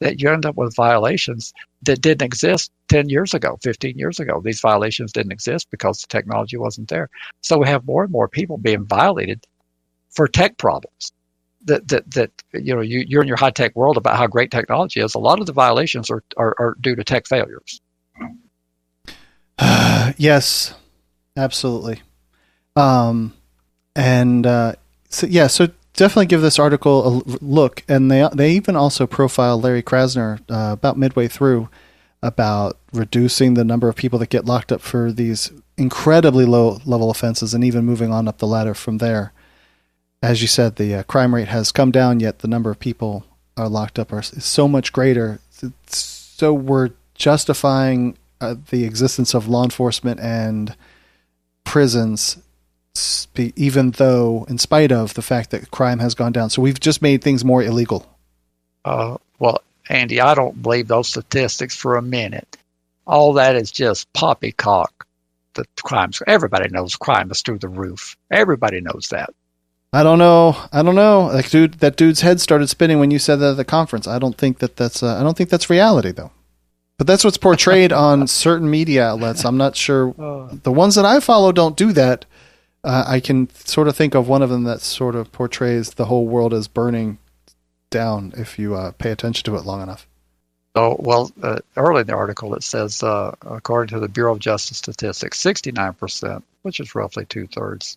that you end up with violations that didn't exist 10 years ago, 15 years ago. These violations didn't exist because the technology wasn't there. So we have more and more people being violated for tech problems. That you're in your high-tech world about how great technology is. A lot of the violations are due to tech failures. Yes, absolutely. So definitely give this article a look. And they even also profile Larry Krasner about midway through about reducing the number of people that get locked up for these incredibly low-level offenses and even moving on up the ladder from there. As you said, the crime rate has come down, yet the number of people are locked up is so much greater. So we're justifying the existence of law enforcement and prisons, even though, in spite of the fact that crime has gone down. So we've just made things more illegal. Well, Andy, I don't believe those statistics for a minute. All that is just poppycock. The crimes, everybody knows crime is through the roof. Everybody knows that. I don't know. That dude's head started spinning when you said that at the conference. I don't think that's reality, though. But that's what's portrayed on certain media outlets. I'm not sure. The ones that I follow don't do that. I can sort of think of one of them that sort of portrays the whole world as burning down if you pay attention to it long enough. Early in the article it says, according to the Bureau of Justice Statistics, 69%, which is roughly 2/3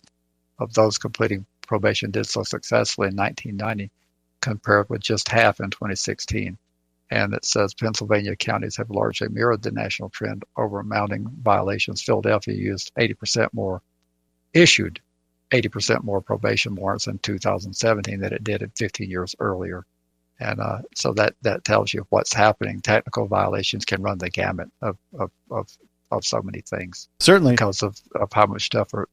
of those completing probation did so successfully in 1990, compared with just half in 2016. And it says Pennsylvania counties have largely mirrored the national trend over mounting violations. Philadelphia issued 80% more probation warrants in 2017 than it did in 15 years earlier. And so that tells you what's happening. Technical violations can run the gamut of so many things. Certainly. Because of how much tougher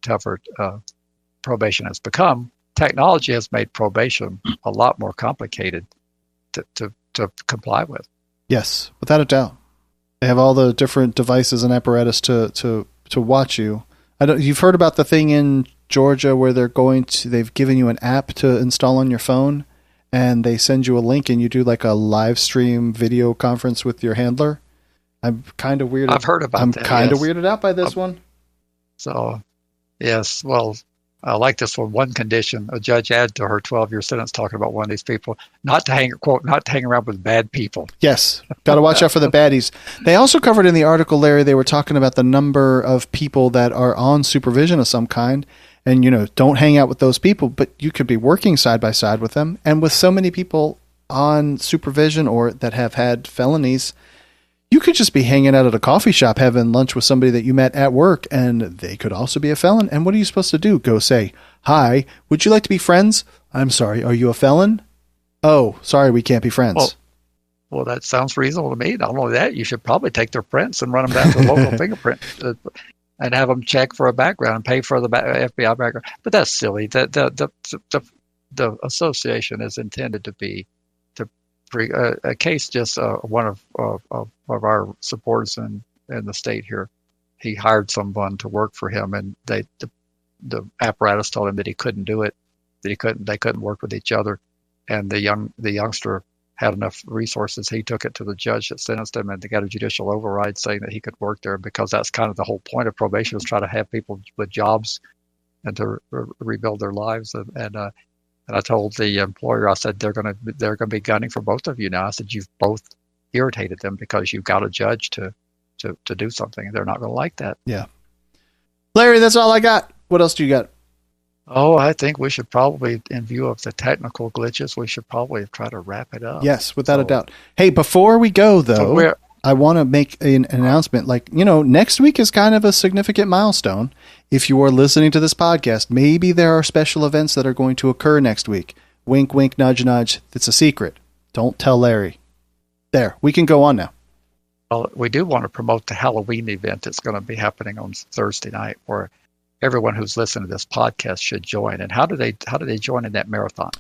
probation has become. Technology has made probation a lot more complicated to comply with. Yes, without a doubt. They have all the different devices and apparatus to watch you. You've heard about the thing in Georgia where they've given you an app to install on your phone, and they send you a link and you do like a live stream video conference with your handler. I'm kind of weirded. I've heard about that. I'm kind of weirded out by this one. So, yes, well, I like this one condition a judge added to her 12-year sentence talking about one of these people, not to hang around with bad people. Yes, got to watch out for the baddies. They also covered in the article, Larry, they were talking about the number of people that are on supervision of some kind. And, don't hang out with those people, but you could be working side by side with them. And with so many people on supervision or that have had felonies, you could just be hanging out at a coffee shop having lunch with somebody that you met at work, and they could also be a felon. And what are you supposed to do? Go say, "Hi, would you like to be friends? I'm sorry, are you a felon? Oh, sorry, we can't be friends." Well, that sounds reasonable to me. Not only that, you should probably take their prints and run them down to the local fingerprint and have them check for a background and pay for the FBI background. But that's silly. The association is intended to be a case. Just one of our supporters in the state here, he hired someone to work for him, and the apparatus told him that he couldn't do it, they couldn't work with each other, and the youngster had enough resources. He took it to the judge that sentenced him, and they got a judicial override saying that he could work there, because that's kind of the whole point of probation, is try to have people with jobs and to rebuild their lives. And I told the employer, I said, they're going to be gunning for both of you now. I said, you've both irritated them because you've got a judge to do something. They're not going to like that. Yeah. Larry, that's all I got. What else do you got? Oh, I think we should probably, in view of the technical glitches, we should probably try to wrap it up. Yes, without a doubt. Hey, before we go, though, I want to make an announcement. Like, next week is kind of a significant milestone. If you are listening to this podcast, maybe there are special events that are going to occur next week. Wink, wink, nudge, nudge. It's a secret. Don't tell Larry. There, we can go on now. Well, we do want to promote the Halloween event that's going to be happening on Thursday night, where everyone who's listening to this podcast should join. And how do they join in that marathon?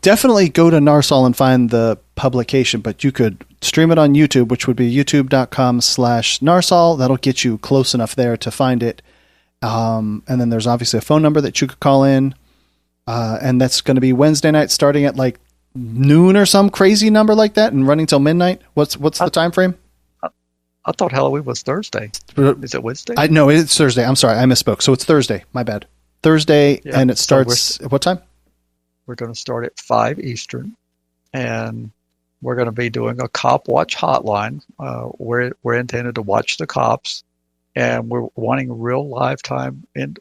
Definitely go to Narsol and find the publication, but you could stream it on YouTube, which would be youtube.com/Narsol. That'll get you close enough there to find it. And then there's obviously a phone number that you could call in. And that's going to be Wednesday night starting at like noon or some crazy number like that and running till midnight. What's the time frame? I thought Halloween was Thursday. Is it Wednesday? No, it's Thursday. I'm sorry, I misspoke. So it's Thursday. My bad. Thursday, and it starts at what time? We're going to start at 5 Eastern, and we're going to be doing a cop watch hotline. We're intended to watch the cops, and we're wanting real live time in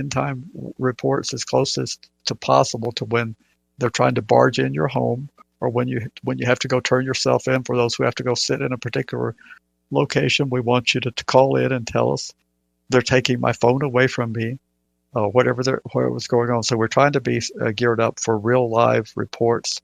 time reports as close as to possible to when they're trying to barge in your home, or when you have to go turn yourself in. For those who have to go sit in a particular location, we want you to call in and tell us they're taking my phone away from me, whatever's going on. So we're trying to be geared up for real live reports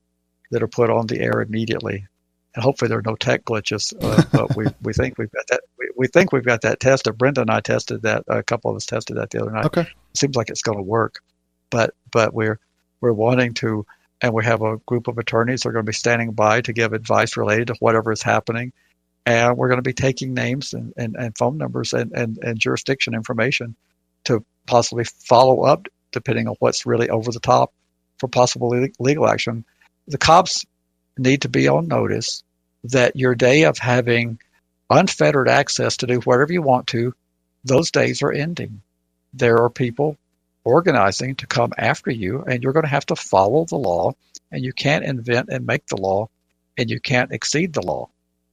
that are put on the air immediately, and hopefully there are no tech glitches. But we think we've got that. We think we've got that tested. Brenda and I tested that. A couple of us tested that the other night. Okay, it seems like it's going to work, but we're wanting to, and we have a group of attorneys that are going to be standing by to give advice related to whatever is happening. And we're going to be taking names and phone numbers and jurisdiction information to possibly follow up, depending on what's really over the top, for possible legal action. The cops need to be on notice that your day of having unfettered access to do whatever you want to, those days are ending. There are people organizing to come after you, and you're going to have to follow the law, and you can't invent and make the law, and you can't exceed the law.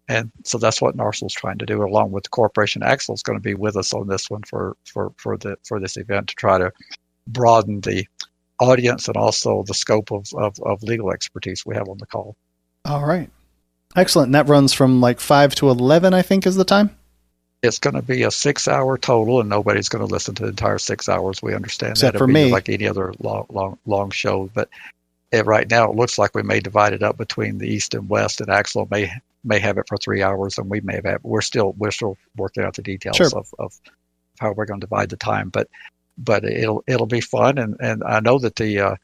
And so that's what Narsol's trying to do, along with the Corporation. Axel's going to be with us on this one for this event to try to broaden the audience and also the scope of legal expertise we have on the call. All right. Excellent. And that runs from like 5 to 11, I think, is the time? It's going to be a 6-hour total, and nobody's going to listen to the entire 6 hours. We understand Except that. for me. Like any other long show. But right now it looks like we may divide it up between the East and West, and Axel may have it for 3 hours, and we may have. We're still working out the details of how we're going to divide the time, but it'll be fun, and I know that the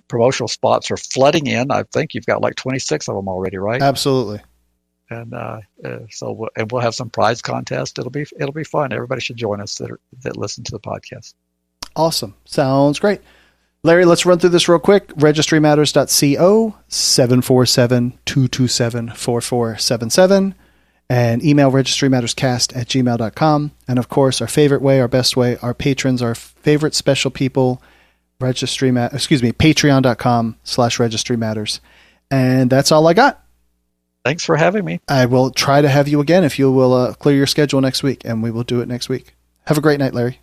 promotional spots are flooding in. I think you've got like 26 of them already, right? Absolutely. And we'll have some prize contest. It'll be fun. Everybody should join us that listen to the podcast. Awesome. Sounds great. Larry, let's run through this real quick. registrymatters.co, 747-227-4477, and email registrymatterscast@gmail.com. And of course, our favorite way, our best way, our patrons, our favorite special people, patreon.com/registrymatters. And that's all I got. Thanks for having me. I will try to have you again if you will clear your schedule next week, and we will do it next week. Have a great night, Larry.